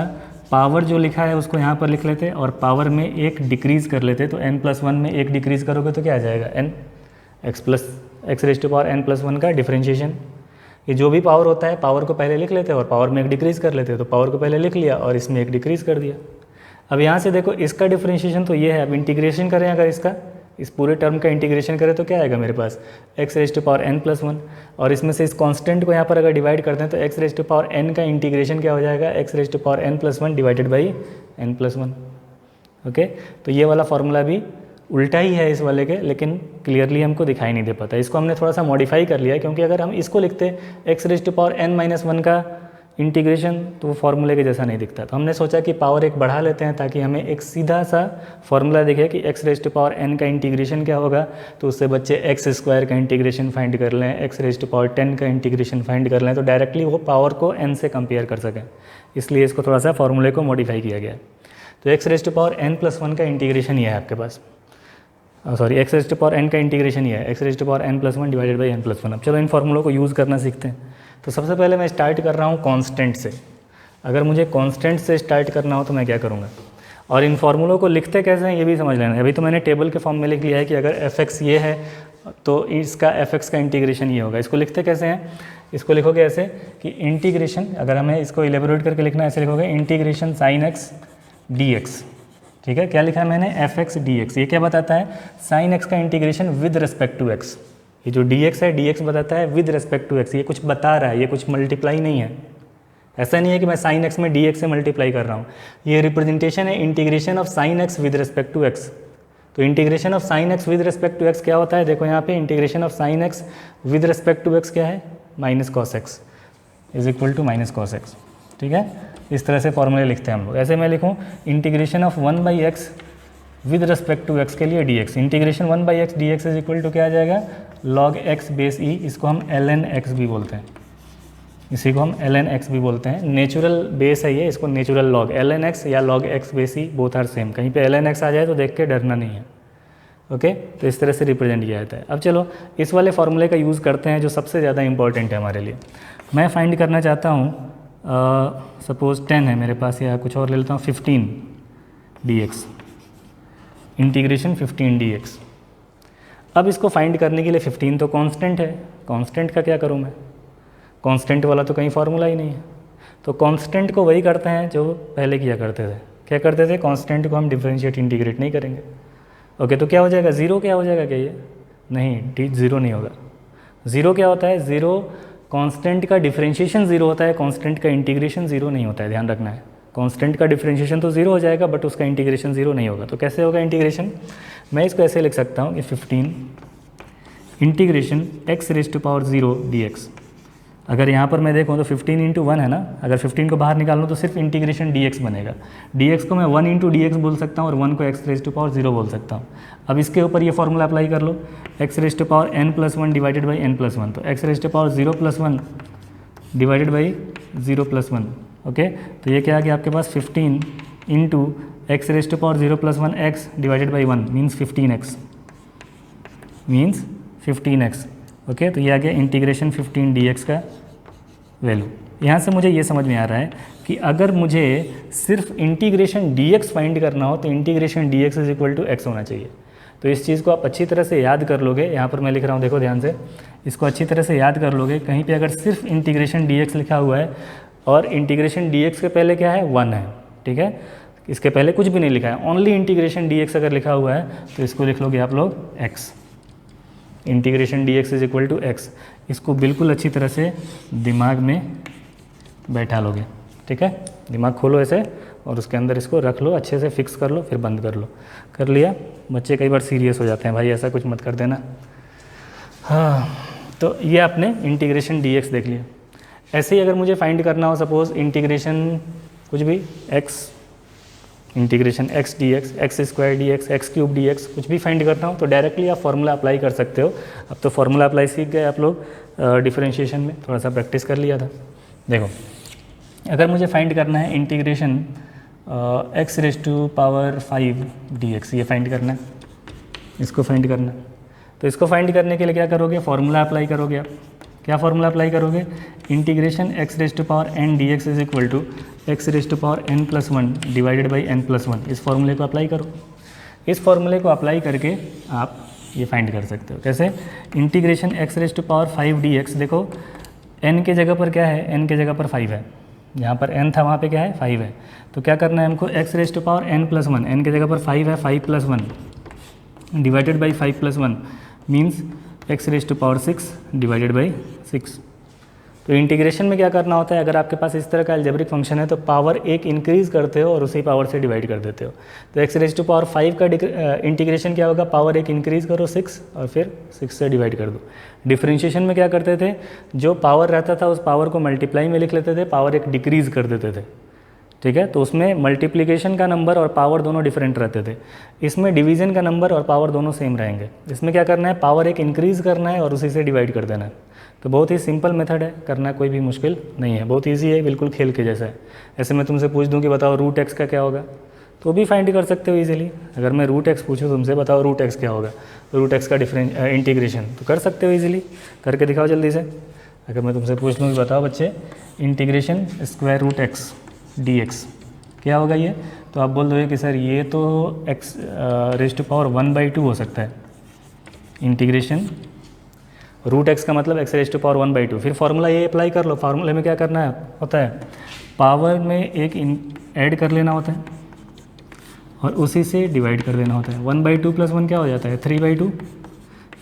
पावर जो लिखा है उसको यहाँ पर लिख लेते और पावर में एक डिक्रीज़ कर लेते। तो n प्लस 1 में एक डिक्रीज़ करोगे तो क्या आ जाएगा, n X raise to power n plus 1 का डिफरेंशिएशन। ये जो भी पावर होता है, पावर को पहले लिख लेते हैं और पावर में एक डिक्रीज़ कर लेते हैं। तो पावर को पहले लिख लिया और इसमें एक डिक्रीज़ कर दिया। अब यहाँ से देखो इसका डिफरेंशिएशन तो ये है, अब इंटीग्रेशन करें अगर इसका, इस पूरे टर्म का इंटीग्रेशन करें तो क्या आएगा मेरे पास, x raise to power n plus 1, और इसमें से इस कांस्टेंट को यहाँ पर अगर डिवाइड करते हैं तो x raise to power n का इंटीग्रेशन क्या हो जाएगा, x raise to power n plus 1 divided by n plus 1। Okay, तो ये वाला फॉर्मूला भी उल्टा ही है इस वाले के, लेकिन क्लियरली हमको दिखाई नहीं दे पाता। इसको हमने थोड़ा सा मॉडिफाई कर लिया है, क्योंकि अगर हम इसको लिखते x raise to power n minus 1 का इंटीग्रेशन तो वो फार्मूले के जैसा नहीं दिखता। तो हमने सोचा कि पावर एक बढ़ा लेते हैं ताकि हमें एक सीधा सा फार्मूला दिखे कि x raise to power n का इंटीग्रेशन क्या होगा। तो उससे बच्चे एक्स स्क्वायर का इंटीग्रेशन फाइंड कर लें, एक्स रेज टू पावर 10 का इंटीग्रेशन फाइंड कर लें, तो डायरेक्टली वो पावर को n से कंपेयर कर सकें। इसलिए इसको थोड़ा सा फार्मूले को मॉडिफाई किया गया है। तो x raise to power n plus 1 का इंटीग्रेशन ये है आपके पास, sorry x raise to power n का इंटीग्रेशन ये है, x raise to power n plus 1 divided by n plus 1। अब चलो इन फार्मूलों को यूज़ करना सीखते हैं। तो सबसे पहले मैं स्टार्ट कर रहा हूँ कांस्टेंट से। अगर मुझे कांस्टेंट से स्टार्ट करना हो तो मैं क्या करूँगा, और इन फार्मूलों को लिखते कैसे हैं ये भी समझ लेना है। अभी तो मैंने टेबल के फॉर्म में लिख लिया है कि अगर f(x) ये है तो इसका f(x) का इंटीग्रेशन ये होगा। इसको लिखते कैसे हैं, इसको लिखोगे ऐसे कि इंटीग्रेशन, अगर हमें इसको इलेबोरेट करके लिखना है ऐसे लिखोगे, integration sine x d x. ठीक है, क्या लिखा है मैंने, f(x) dx। ये क्या बताता है, साइन एक्स का integration with respect to x। ये जो dx है, dx बताता है विद रिस्पेक्ट टू x। ये कुछ बता रहा है, ये कुछ मल्टीप्लाई नहीं है। ऐसा नहीं है कि मैं साइन एक्स में dx से मल्टीप्लाई कर रहा हूँ। ये रिप्रेजेंटेशन है integration of sine x with respect to x। तो integration of sine x with respect to x क्या होता है, देखो यहाँ पे integration of sine x with respect to x क्या है, minus cos x is equal to minus cos x. ठीक है, इस तरह से फॉर्मूले लिखते हैं हम लोग। ऐसे मैं लिखूँ integration of 1/x with respect to x के लिए dx। Integration 1/x dx is equal to क्या आ जाएगा, log x बेस e। इसको हम ln x भी बोलते हैं, इसी को हम ln x भी बोलते हैं। नेचुरल बेस है ये, इसको नेचुरल log ln x या log x base e both are same. कहीं पे ln x आ जाए तो देख के डरना नहीं है। ओके, तो इस तरह से रिप्रेजेंट किया जाता है। अब चलो इस वाले फॉर्मूले का यूज़ करते हैं जो सबसे ज़्यादा इंपॉर्टेंट है हमारे लिए। मैं फाइंड करना चाहता हूँ, सपोज़ 10 है मेरे पास, या कुछ और ले लेता हूँ 15 dx, इंटीग्रेशन 15 dx। अब इसको फाइंड करने के लिए 15 तो कांस्टेंट है, कांस्टेंट का क्या करूँ मैं, कांस्टेंट वाला तो कहीं फार्मूला ही नहीं है। तो कांस्टेंट को वही करते हैं जो पहले किया करते थे। क्या करते थे, कांस्टेंट को हम डिफरेंशिएट इंटीग्रेट नहीं करेंगे। ओके, तो क्या हो जाएगा, ज़ीरो क्या हो जाएगा, क्या ये नहीं, ज़ीरो नहीं होगा। ज़ीरो क्या होता है, ज़ीरो कांस्टेंट का डिफरेंशिएशन ज़ीरो होता है, कांस्टेंट का इंटीग्रेशन ज़ीरो नहीं होता है, ध्यान रखना है। कांस्टेंट का डिफरेंशिएशन तो ज़ीरो हो जाएगा बट उसका इंटीग्रेशन ज़ीरो नहीं होगा। तो कैसे होगा इंटीग्रेशन, मैं इसको ऐसे लिख सकता हूँ कि 15 integration x raise to power 0 dx। अगर यहाँ पर मैं देखूँ तो 15 इंटू 1 है ना, अगर 15 को बाहर निकालूँ तो सिर्फ इंटीग्रेशन dx बनेगा। dx को मैं 1 इंटू dx बोल सकता हूँ और 1 को x रेज टू पावर 0 बोल सकता हूँ। अब इसके ऊपर ये फॉर्मूला अप्लाई कर लो, x raise to power n+1 divided by n+1, तो x raise to power 0+1 divided by 0+1। Okay, तो ये क्या आ गया आपके पास 15 into x raise to power 0+1 x divided by 1 means 15x। Okay, तो ये आ गया इंटीग्रेशन 15 dx का वैल्यू। यहाँ से मुझे ये समझ में आ रहा है कि अगर मुझे सिर्फ इंटीग्रेशन dx फाइंड करना हो तो integration dx is equal to x होना चाहिए। तो इस चीज़ को आप अच्छी तरह से याद कर लोगे। यहाँ पर मैं लिख रहा हूँ, देखो ध्यान से, इसको अच्छी तरह से याद कर लोगे। कहीं पे अगर सिर्फ इंटीग्रेशन dx लिखा हुआ है और इंटीग्रेशन dx के पहले क्या है 1 है, ठीक है, इसके पहले कुछ भी नहीं लिखा है, ओनली इंटीग्रेशन dx अगर लिखा हुआ है तो इसको लिख लोगे आप लोग x, integration dx is equal to x। इसको बिल्कुल अच्छी तरह से दिमाग में बैठा लोगे, ठीक है, दिमाग खोलो ऐसे और उसके अंदर इसको रख लो, अच्छे से फिक्स कर लो, फिर बंद कर लो। कर लिया? बच्चे कई बार सीरियस हो जाते हैं, भाई ऐसा कुछ मत कर देना। हाँ, तो ये आपने इंटीग्रेशन dx देख लिया। ऐसे ही अगर मुझे फाइंड करना हो सपोज इंटीग्रेशन कुछ भी x, integration x dx, x square dx, x cube dx, कुछ भी फाइंड करना हो तो डायरेक्टली आप फॉर्मूला अप्लाई कर सकते हो। अब तो फॉर्मूला अप्लाई सीख गए आप लोग, डिफरेंशिएशन में थोड़ा सा प्रैक्टिस कर लिया था। देखो, अगर मुझे फाइंड करना है integration x raise to power 5 dx, ये फाइंड करना है, इसको फाइंड करना है। तो इसको फाइंड करने के लिए क्या करोगे, फॉर्मूला अप्लाई करोगे आप। क्या फॉर्मूला अप्लाई करोगे, integration x raise to power n dx is equal to x raise to power n+1 divided by n+1। इस फॉर्मूले को अप्लाई करो। इस फॉर्मूले को अप्लाई करके आप ये फाइंड कर सकते हो। कैसे, integration x raise to power 5 dx, देखो n के जगह पर क्या है, n के जगह पर 5 है, यहाँ पर n था वहाँ पे क्या है 5 है। तो क्या करना है हमको, x raise to power n+1, n के जगह पर 5 है, 5+1 divided by 5+1 means x raise to power 6 divided by 6। तो इंटीग्रेशन में क्या करना होता है, अगर आपके पास इस तरह का अलजेब्रिक फंक्शन है तो पावर एक इंक्रीज़ करते हो और उसी पावर से डिवाइड कर देते हो। तो x रेज टू पावर 5 का इंटीग्रेशन क्या होगा, पावर एक इंक्रीज़ करो 6 और फिर 6 से डिवाइड कर दो। डिफरेंशिएशन में क्या करते थे, जो पावर रहता था उस पावर को मल्टीप्लाई में लिख लेते थे, पावर एक डिक्रीज़ कर देते थे, ठीक है। तो उसमें मल्टीप्लिकेशन का नंबर और पावर दोनों डिफरेंट रहते थे। इसमें डिवीज़न का नंबर और पावर दोनों सेम रहेंगे। इसमें क्या करना है, पावर एक इंक्रीज़ करना है और उसी से डिवाइड कर देना है। तो बहुत ही सिंपल मेथड है, करना कोई भी मुश्किल नहीं है, बहुत इजी है, बिल्कुल खेल के जैसा है। ऐसे मैं तुमसे पूछ दूं कि बताओ रूट एक्स का क्या होगा, तो भी फाइंड कर सकते हो इजीली। अगर मैं रूट एक्स पूछूँ तुमसे, बताओ रूट एक्स क्या होगा, तो रूट एक्स का इंटीग्रेशन तो कर सकते हो इजीली, करके दिखाओ जल्दी से। अगर मैं तुमसे पूछ लूँ कि बताओ बच्चे integration square root x dx क्या होगा ये, तो आप बोल दोगे कि सर ये तो x रेज टू पावर 1/2 हो सकता है। इंटीग्रेशन रूट एक्स का मतलब x रेज टू पावर 1/2। फिर फार्मूला ये अप्लाई कर लो। फार्मूले में क्या करना है होता है, पावर में एक ऐड कर लेना होता है और उसी से डिवाइड कर देना होता है। 1/2 + 1 क्या हो जाता है 3/2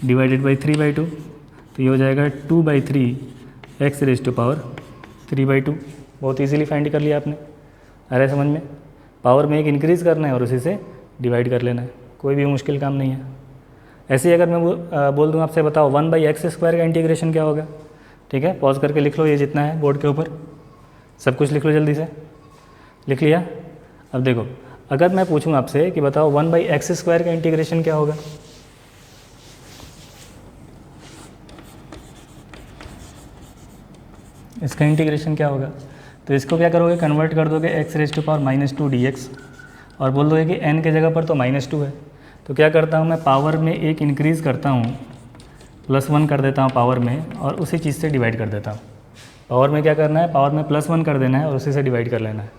डिवाइडेड बाई 3/2, तो ये हो जाएगा 2/3 x रेज टू पावर 3/2। बहुत इजीली फाइंड कर लिया आपने, आ रहा है समझ में। पावर में एक इंक्रीज़ करना है और उसी से डिवाइड कर लेना है, कोई भी मुश्किल काम नहीं है। ऐसे ही अगर मैं बोल दूँ आपसे, बताओ 1/x² का इंटीग्रेशन क्या होगा, ठीक है। पॉज करके लिख लो, ये जितना है बोर्ड के ऊपर सब कुछ लिख लो, जल्दी से लिख लिया। अब देखो, अगर मैं पूछूँ आपसे कि बताओ 1/x² का इंटीग्रेशन क्या होगा, इसका इंटीग्रेशन क्या होगा, तो इसको क्या करोगे, कन्वर्ट कर दोगे x raise to power -2 dx और बोल दोगे कि n के जगह पर तो -2 है। तो क्या करता हूँ मैं, पावर में एक इंक्रीज़ करता हूँ, +1 कर देता हूँ पावर में और उसी चीज़ से डिवाइड कर देता हूँ। पावर में क्या करना है, पावर में +1 कर देना है और उसी से डिवाइड कर लेना है।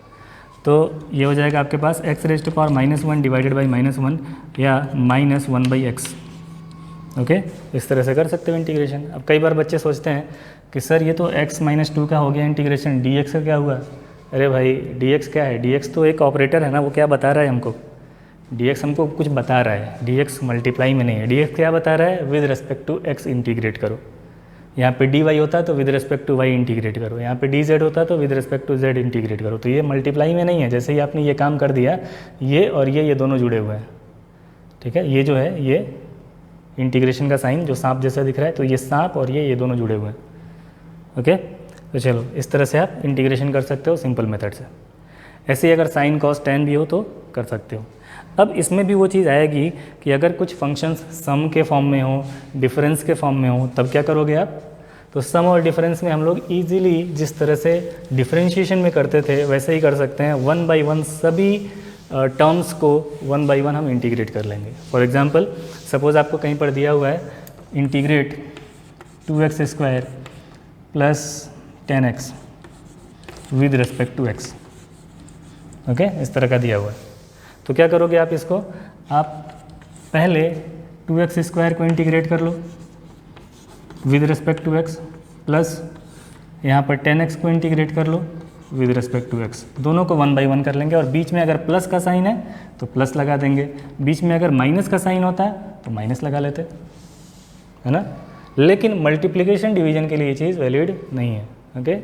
तो ये हो जाएगा आपके पास x raise to power -1 divided by -1 या -1/x। ओके, इस तरह से कर सकते हो इंटीग्रेशन। अब कई बार बच्चे सोचते हैं कि सर ये तो x -2 का हो गया इंटीग्रेशन, dx का क्या हुआ। अरे भाई dx क्या है, dx तो एक ऑपरेटर है ना, वो क्या बता रहा है हमको, dx हमको कुछ बता रहा है, dx मल्टीप्लाई में नहीं है। dx क्या बता रहा है, with respect to x integrate करो। यहाँ पे dy होता है तो with respect to y integrate करो, यहाँ पे dz होता है तो with respect to z integrate करो। तो ये मल्टीप्लाई में नहीं है। जैसे ही आपने ये काम कर दिया, ये और ये दोनों जुड़े हुए हैं, ठीक है। ये जो है ये इंटीग्रेशन का साइन जो सांप जैसा दिख रहा है, तो ये सांप और ये दोनों जुड़े हुए हैं। ओके, तो चलो इस तरह से आप इंटीग्रेशन कर सकते हो सिंपल मेथड से। ऐसे ही अगर साइन कॉस टेन भी हो तो कर सकते हो। अब इसमें भी वो चीज़ आएगी कि अगर कुछ फंक्शंस सम के फॉर्म में हो, डिफरेंस के फॉर्म में हो, तब क्या करोगे आप? तो सम और डिफरेंस में हम लोग ईजिली जिस तरह से डिफरेंशिएशन में करते थे वैसे ही कर सकते हैं। 1 बाई 1 सभी टर्म्स को 1 बाई 1 हम इंटीग्रेट कर लेंगे। फॉर एग्जांपल सपोज़ आपको कहीं पर दिया हुआ है integrate 2x square plus 10x with respect to x, okay, इस तरह का दिया हुआ है। तो क्या करोगे आप इसको? आप पहले 2x स्क्वायर को इंटीग्रेट कर लो with respect to x, plus यहाँ पर 10x को इंटीग्रेट कर लो विद रिस्पेक्ट टू x। दोनों को 1 बाई 1 कर लेंगे और बीच में अगर प्लस का साइन है तो प्लस लगा देंगे, बीच में अगर माइनस का साइन होता है तो माइनस लगा लेते, है ना। लेकिन मल्टीप्लिकेशन डिवीजन के लिए ये चीज़ वैलिड नहीं है, ओके।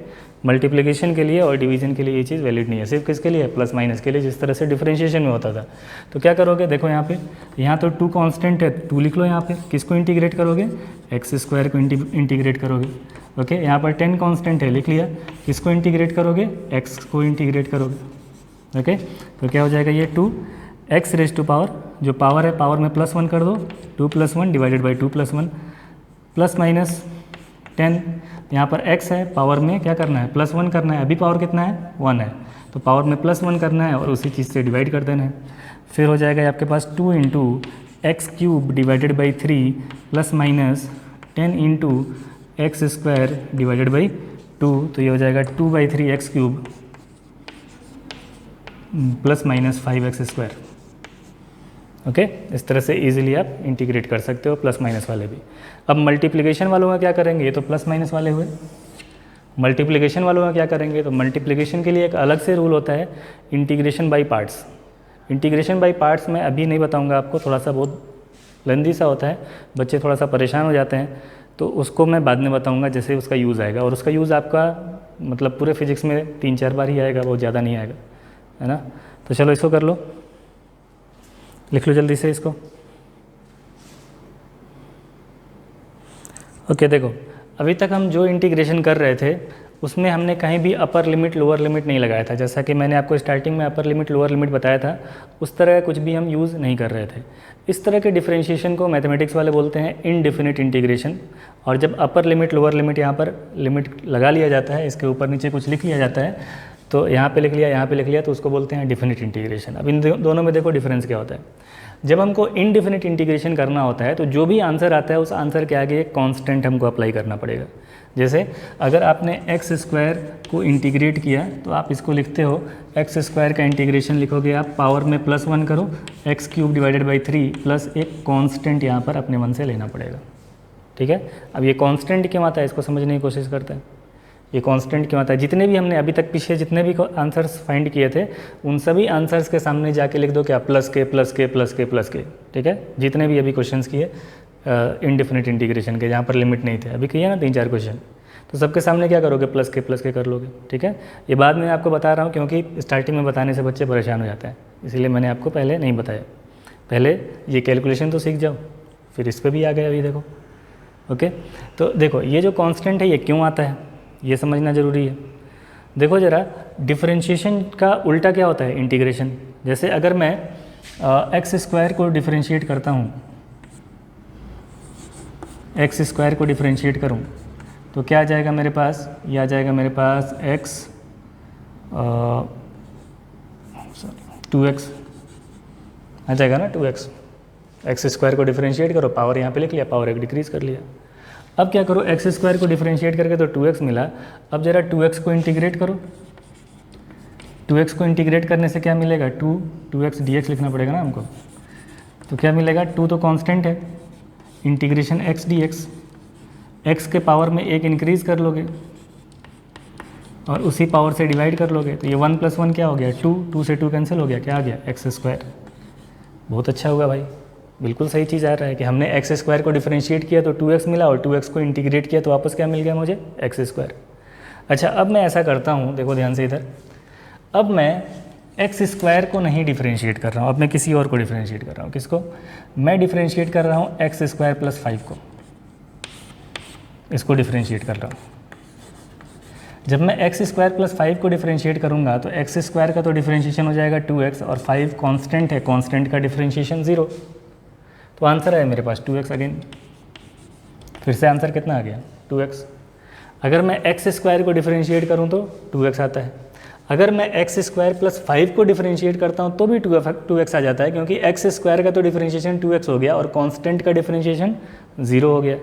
मल्टीप्लिकेशन के लिए और डिवीजन के लिए ये चीज़ वैलिड नहीं है, सिर्फ किसके लिए? प्लस माइनस के लिए, जिस तरह से डिफरेंशिएशन में होता था। तो क्या करोगे? देखो यहाँ पे, यहाँ तो 2 कांस्टेंट है, 2 लिख लो यहाँ पे। किसको इंटीग्रेट करोगे? एक्स स्क्वायर को इंटीग्रेट करोगे, ओके। यहाँ पर 10 कांस्टेंट है, लिख लिया। किसको इंटीग्रेट करोगे? एक्स को इंटीग्रेट करोगे, ओके। तो क्या हो जाएगा ये 2 एक्स रेज टू पावर, जो पावर है पावर में +1 कर दो, 2 + 1 डिवाइडेड बाई 2 + 1 प्लस माइनस 10। यहाँ पर x है, पावर में क्या करना है? +1 करना है। अभी पावर कितना है? 1 है, तो पावर में +1 करना है और उसी चीज़ से डिवाइड कर देना है। फिर हो जाएगा आपके पास 2 × x³ divided by 3 plus minus 10 × x² divided by 2, तो ये हो जाएगा 2/3 x³ plus minus 5x², okay. इस तरह से इजीली आप इंटीग्रेट कर सकते हो, प्लस माइनस वाले भी। अब मल्टीप्लिकेशन वालों का क्या करेंगे? ये तो प्लस माइनस वाले हुए। मल्टीप्लिकेशन वालों का क्या करेंगे? तो मल्टीप्लिकेशन के लिए एक अलग से रूल होता है, integration by parts. Integration by parts मैं अभी नहीं बताऊंगा आपको, थोड़ा सा बहुत लेंदी सा होता है, बच्चे थोड़ा सा परेशान हो जाते हैं, तो उसको मैं बाद में बताऊँगा जैसे उसका यूज़ आएगा। और उसका यूज़ आपका मतलब पूरे फिजिक्स में 3-4 बार ही आएगा, बहुत ज़्यादा नहीं आएगा, है ना। तो चलो इसको कर लो, लिख लो जल्दी से इसको। ओके, देखो अभी तक हम जो इंटीग्रेशन कर रहे थे उसमें हमने कहीं भी अपर लिमिट लोअर लिमिट नहीं लगाया था। जैसा कि मैंने आपको स्टार्टिंग में अपर लिमिट लोअर लिमिट बताया था, उस तरह कुछ भी हम यूज़ नहीं कर रहे थे। इस तरह के डिफरेंशिएशन को मैथमेटिक्स वाले बोलते हैं इनडिफिनिट इंटीग्रेशन। और जब अपर लिमिट लोअर लिमिट यहाँ पर लिमिट लगा लिया जाता है, इसके ऊपर नीचे कुछ लिख लिया जाता है, तो यहाँ पे लिख लिया, यहाँ पे लिख लिया, तो उसको बोलते हैं डिफिनिट इंटीग्रेशन। अब इन दोनों में देखो डिफरेंस क्या होता है। जब हमको इनडिफिनिट इंटीग्रेशन करना होता है तो जो भी आंसर आता है उस आंसर के आगे एक कांस्टेंट हमको अप्लाई करना पड़ेगा। जैसे अगर आपने x² को इंटीग्रेट किया तो आप इसको लिखते हो, x² का इंटीग्रेशन लिखोगे आप, पावर में +1 करो, x³ डिवाइडेड बाई 3 प्लस एक कांस्टेंट यहाँ पर अपने मन से लेना पड़ेगा, ठीक है। अब ये कांस्टेंट क्यों आता है इसको समझने की कोशिश करते हैं। ये कांस्टेंट क्यों आता है? जितने भी हमने अभी तक पीछे जितने भी आंसर्स फाइंड किए थे उन सभी आंसर्स के सामने जाके लिख दो क्या? प्लस के प्लस के प्लस के प्लस के, ठीक है। जितने भी अभी क्वेश्चंस किए इनडिफिनिट इंटीग्रेशन के, जहाँ पर लिमिट नहीं थे, अभी किए ना 3-4 क्वेश्चन, तो सबके सामने क्या करोगे? प्लस के कर लोगे, ठीक है। ये बाद में आपको बता रहा हूँ क्योंकि स्टार्टिंग में बताने से बच्चे परेशान हो जाते हैं, इसीलिए मैंने आपको पहले नहीं बताया। पहले ये कैलकुलेशन तो सीख जाओ, फिर इस पर भी आ गए अभी देखो, ओके। तो देखो ये जो कॉन्स्टेंट है ये क्यों आता है ये समझना ज़रूरी है। देखो ज़रा, डिफरेंशिएशन का उल्टा क्या होता है? इंटीग्रेशन। जैसे अगर मैं x² को डिफरेंशिएट करता हूँ, x² को डिफरेंशिएट करूँ तो क्या आ जाएगा मेरे पास? ये आ जाएगा मेरे पास सॉरी 2x आ जाएगा ना, 2x। x² को डिफरेंशिएट करो, पावर यहाँ पे लिख लिया, पावर 1 डिक्रीज़ कर लिया। अब क्या करो? x² को डिफरेंशिएट करके तो 2x मिला। अब जरा 2x को इंटीग्रेट करो, 2x को इंटीग्रेट करने से क्या मिलेगा? 2x dx लिखना पड़ेगा ना हमको, तो क्या मिलेगा? 2 तो कांस्टेंट है, इंटीग्रेशन x dx, x के पावर में 1 इंक्रीज़ कर लोगे और उसी पावर से डिवाइड कर लोगे, तो ये 1 + 1 क्या हो गया? 2, 2 से 2 कैंसिल हो गया, क्या आ गया? x²। बहुत अच्छा होगा भाई, बिल्कुल सही चीज़ आ रहा है कि हमने x² को डिफरेंशिएट किया तो 2x मिला और 2x को इंटीग्रेट किया तो वापस क्या मिल गया मुझे? x²। अच्छा, अब मैं ऐसा करता हूँ, देखो ध्यान से इधर, अब मैं x² को नहीं डिफरेंशिएट कर रहा हूँ, अब मैं किसी और को डिफरेंशिएट कर रहा हूँ। किसको? मैं डिफरेंशिएट कर रहा हूँ x² + 5 को, इसको डिफरेंशिएट कर रहा हूँ, जब मैं एक्स स्क्वायर प्लस 5 को डिफरेंशिएट करूँगा तो एक्स स्क्वायर का तो डिफरेंशिएशन हो जाएगा 2x और 5 कांस्टेंट है, कांस्टेंट का डिफरेंशिएशन 0, तो आंसर है मेरे पास 2x। अगेन फिर से आंसर कितना आ गया 2x। अगर मैं एक्स स्क्वायर को डिफरेंशिएट करूँ तो 2x आता है। अगर मैं एक्स स्क्वायर प्लस 5 को डिफरेंशिएट करता हूँ तो भी 2x आ जाता है, क्योंकि एक्स स्क्वायर का तो डिफरेंशिएशन 2x हो गया और कांस्टेंट का डिफरेंशिएशन 0 हो गया,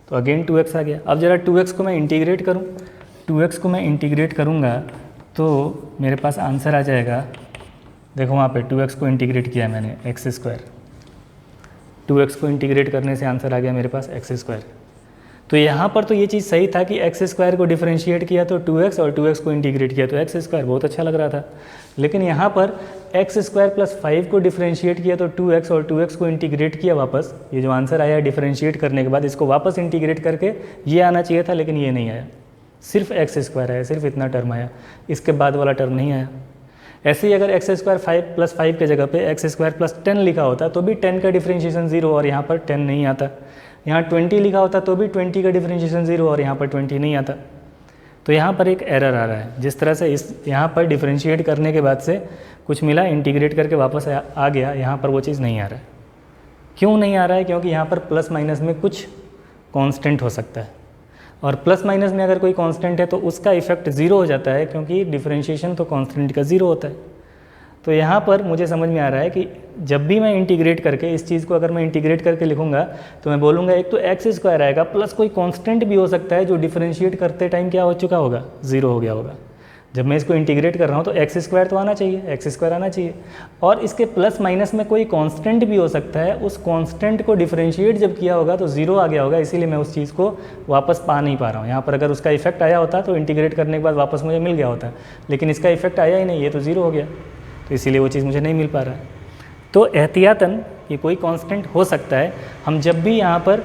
तो अगेन 2x आ गया। अब जरा 2x को मैं इंटीग्रेट करूँ, 2x को मैं इंटीग्रेट करूँगा तो मेरे पास आंसर आ जाएगा, देखो वहाँ पे 2x को इंटीग्रेट किया मैंने एक्स स्क्वायर, 2x को इंटीग्रेट करने से आंसर आ गया मेरे पास एक्स स्क्वायर। तो यहाँ पर तो ये चीज़ सही था कि एक्स स्क्वायर को डिफरेंशिएट किया तो 2x और 2x को इंटीग्रेट किया तो एक्स स्क्वायर, बहुत अच्छा लग रहा था। लेकिन यहाँ पर एक्स स्क्वायर प्लस 5 को डिफरेंशिएट किया तो 2x और 2x को इंटीग्रेट किया वापस, ये जो आंसर आया डिफरेंशिएट करने के बाद इसको वापस इंटीग्रेट करके ये आना चाहिए था, लेकिन ये नहीं आया, सिर्फ एक्स स्क्वायर आया, सिर्फ इतना टर्म आया, इसके बाद वाला टर्म नहीं आया। ऐसे ही अगर एक्स स्क्वायर 5 प्लस 5 के जगह पे एक्स स्क्वायर प्लस 10 लिखा होता तो भी 10 का डिफरेंशिएशन 0 और यहाँ पर 10 नहीं आता। यहाँ 20 लिखा होता तो भी 20 का डिफरेंशिएशन 0 और यहाँ पर 20 नहीं आता। तो यहाँ पर एक एरर आ रहा है, जिस तरह से इस यहाँ पर डिफरेंशिएट करने के बाद से कुछ मिला, इंटीग्रेट करके वापस आ गया, यहाँ पर वो चीज़ नहीं आ रहा है। क्यों नहीं आ रहा है? क्योंकि यहाँ पर प्लस माइनस में कुछ कांस्टेंट हो सकता है, और प्लस माइनस में अगर कोई कांस्टेंट है तो उसका इफेक्ट 0 हो जाता है, क्योंकि डिफरेंशिएशन तो कांस्टेंट का 0 होता है। तो यहाँ पर मुझे समझ में आ रहा है कि जब भी मैं इंटीग्रेट करके इस चीज़ को अगर मैं इंटीग्रेट करके लिखूंगा तो मैं बोलूँगा एक तो एक्स स्क्वायर आएगा प्लस कोई कांस्टेंट भी हो सकता है जो डिफरेंशिएट करते टाइम क्या हो चुका होगा, 0 हो गया होगा। जब मैं इसको इंटीग्रेट कर रहा हूँ तो एक्स स्क्वायर तो आना चाहिए, एक्स स्क्वायर आना चाहिए, और इसके प्लस माइनस में कोई कांस्टेंट भी हो सकता है, उस कांस्टेंट को डिफरेंशिएट जब किया होगा तो 0 आ गया होगा, इसीलिए मैं उस चीज़ को वापस पा नहीं पा रहा हूँ। यहाँ पर अगर उसका इफेक्ट आया होता तो इंटीग्रेट करने के बाद वापस मुझे मिल गया होता, लेकिन इसका इफेक्ट आया ही नहीं, ये तो 0 हो गया, तो इसीलिए वो चीज़ मुझे नहीं मिल पा रहा है। तो एहतियातन कि कोई कांस्टेंट हो सकता है, हम जब भी यहाँ पर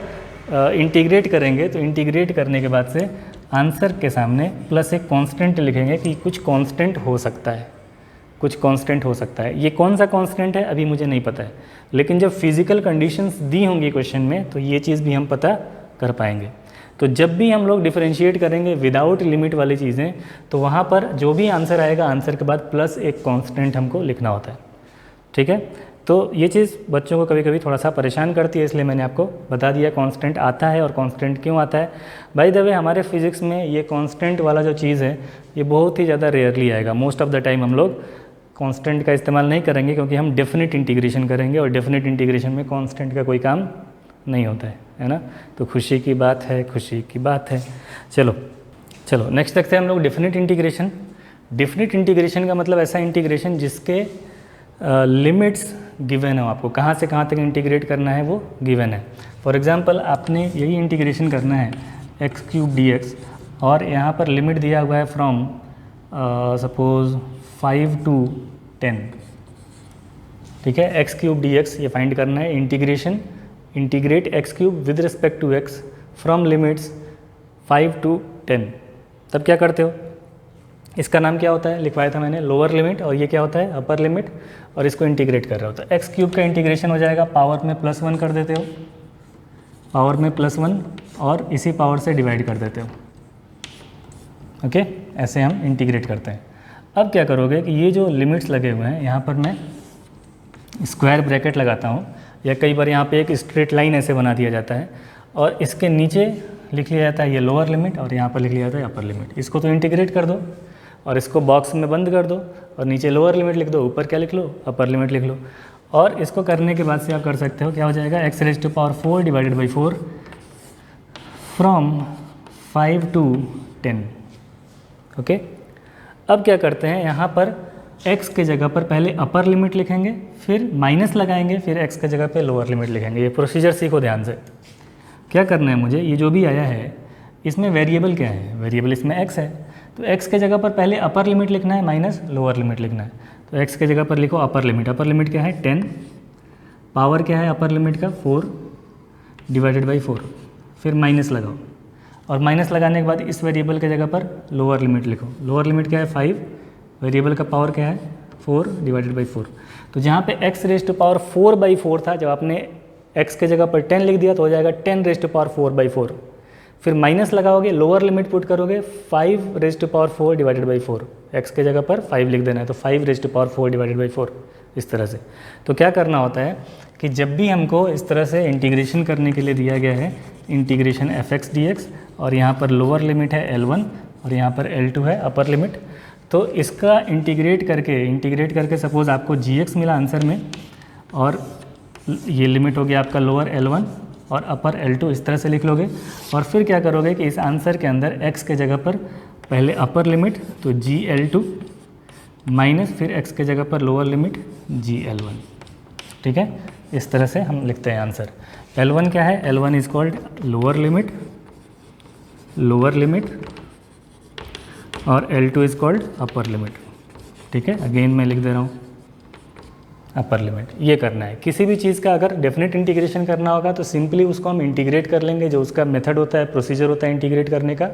इंटीग्रेट करेंगे तो इंटीग्रेट करने के बाद से आंसर के सामने प्लस एक कांस्टेंट लिखेंगे कि कुछ कांस्टेंट हो सकता है, कुछ कांस्टेंट हो सकता है। ये कौन सा कांस्टेंट है अभी मुझे नहीं पता है, लेकिन जब फिजिकल कंडीशंस दी होंगी क्वेश्चन में तो ये चीज़ भी हम पता कर पाएंगे। तो जब भी हम लोग डिफरेंशिएट करेंगे विदाउट लिमिट वाली चीज़ें, तो वहाँ पर जो भी आंसर आएगा आंसर के बाद प्लस एक कांस्टेंट हमको लिखना होता है, ठीक है। तो ये चीज़ बच्चों को कभी कभी थोड़ा सा परेशान करती है, इसलिए मैंने आपको बता दिया कांस्टेंट आता है और कांस्टेंट क्यों आता है। बाय द वे हमारे फिज़िक्स में ये कांस्टेंट वाला जो चीज़ है ये बहुत ही ज़्यादा रेयरली आएगा। मोस्ट ऑफ द टाइम हम लोग कांस्टेंट का इस्तेमाल नहीं करेंगे, क्योंकि हम डेफिनेट इंटीग्रेशन करेंगे और डेफिनेट इंटीग्रेशन में कांस्टेंट का कोई काम नहीं होता है ना। तो खुशी की बात है, खुशी की बात है। चलो नेक्स्ट देखते हैं हम लोग डेफिनेट इंटीग्रेशन। डेफिनेट इंटीग्रेशन का मतलब ऐसा इंटीग्रेशन जिसके लिमिट्स गिवन हो, आपको कहाँ से कहाँ तक इंटीग्रेट करना है वो गिवन है। फॉर एग्जांपल आपने यही इंटीग्रेशन करना है x³ dx, और यहाँ पर लिमिट दिया हुआ है फ्रॉम सपोज 5 to 10, ठीक है। x³ dx ये फाइंड करना है, integrate x³ with respect to x from limits 5 to 10। तब क्या करते हो, इसका नाम क्या होता है लिखवाया था मैंने, लोअर लिमिट, और ये क्या होता है अपर लिमिट, और इसको इंटीग्रेट कर रहे हो तो x³ का इंटीग्रेशन हो जाएगा, पावर में +1 कर देते हो, पावर में +1 और इसी पावर से डिवाइड कर देते हो, ओके। ऐसे हम इंटीग्रेट करते हैं। अब क्या करोगे कि ये जो लिमिट्स लगे हुए हैं यहाँ पर मैं स्क्वायर ब्रैकेट लगाता हूँ, या कई बार यहाँ पे एक स्ट्रेट लाइन ऐसे बना दिया जाता है, और इसके नीचे लिख लिया जाता है ये लोअर लिमिट और यहाँ पर लिख लिया जाता है अपर लिमिट। इसको तो इंटीग्रेट कर दो और इसको बॉक्स में बंद कर दो, और नीचे लोअर लिमिट लिख दो, ऊपर क्या लिख लो अपर लिमिट लिख लो। और इसको करने के बाद से आप कर सकते हो, क्या हो जाएगा x⁴ divided by 4 from 5 to 10, okay. अब क्या करते हैं, यहाँ पर x के जगह पर पहले अपर लिमिट लिखेंगे, फिर माइनस लगाएंगे, फिर x के जगह पे लोअर लिमिट लिखेंगे। ये प्रोसीजर सीखो ध्यान से। क्या करना है मुझे, ये जो भी आया है इसमें वेरिएबल क्या है, वेरिएबल इसमें x है, तो x के जगह पर पहले अपर लिमिट लिखना है माइनस लोअर लिमिट लिखना है। तो x के जगह पर लिखो अपर लिमिट क्या है 10, पावर क्या है अपर लिमिट का 4 डिवाइडेड बाई 4, फिर माइनस लगाओ, और माइनस लगाने के बाद इस वेरिएबल के जगह पर लोअर लिमिट लिखो। लोअर लिमिट क्या है 5, वेरिएबल का पावर क्या है 4 डिवाइडेड बाई 4। तो जहाँ पे x⁴/4 था, जब आपने x के जगह पर 10 लिख दिया तो हो जाएगा 10⁴/4/4, फिर माइनस लगाओगे, लोअर लिमिट पुट करोगे 5⁴ डिवाइडेड बाई 4, एक्स के जगह पर 5 लिख देना है, तो 5⁴ डिवाइडेड बाई 4 इस तरह से। तो क्या करना होता है कि जब भी हमको इस तरह से इंटीग्रेशन करने के लिए दिया गया है इंटीग्रेशन f(x) dx और यहाँ पर लोअर लिमिट है L1 और यहाँ पर L2 है अपर लिमिट, तो इसका इंटीग्रेट करके सपोज़ आपको gx मिला आंसर में और ये लिमिट हो गया आपका लोअर L1 और अपर L2, इस तरह से लिख लोगे। और फिर क्या करोगे कि इस आंसर के अंदर x के जगह पर पहले अपर लिमिट तो GL2 माइनस फिर x के जगह पर लोअर लिमिट GL1, ठीक है। इस तरह से हम लिखते हैं आंसर। L1 क्या है, L1 is called lower limit और L2 is called upper limit, ठीक है। अगेन मैं लिख दे रहा हूँ अपर लिमिट। ये करना है, किसी भी चीज़ का अगर डेफिनेट इंटीग्रेशन करना होगा तो सिंपली उसको हम इंटीग्रेट कर लेंगे, जो उसका मेथड होता है, प्रोसीजर होता है इंटीग्रेट करने का।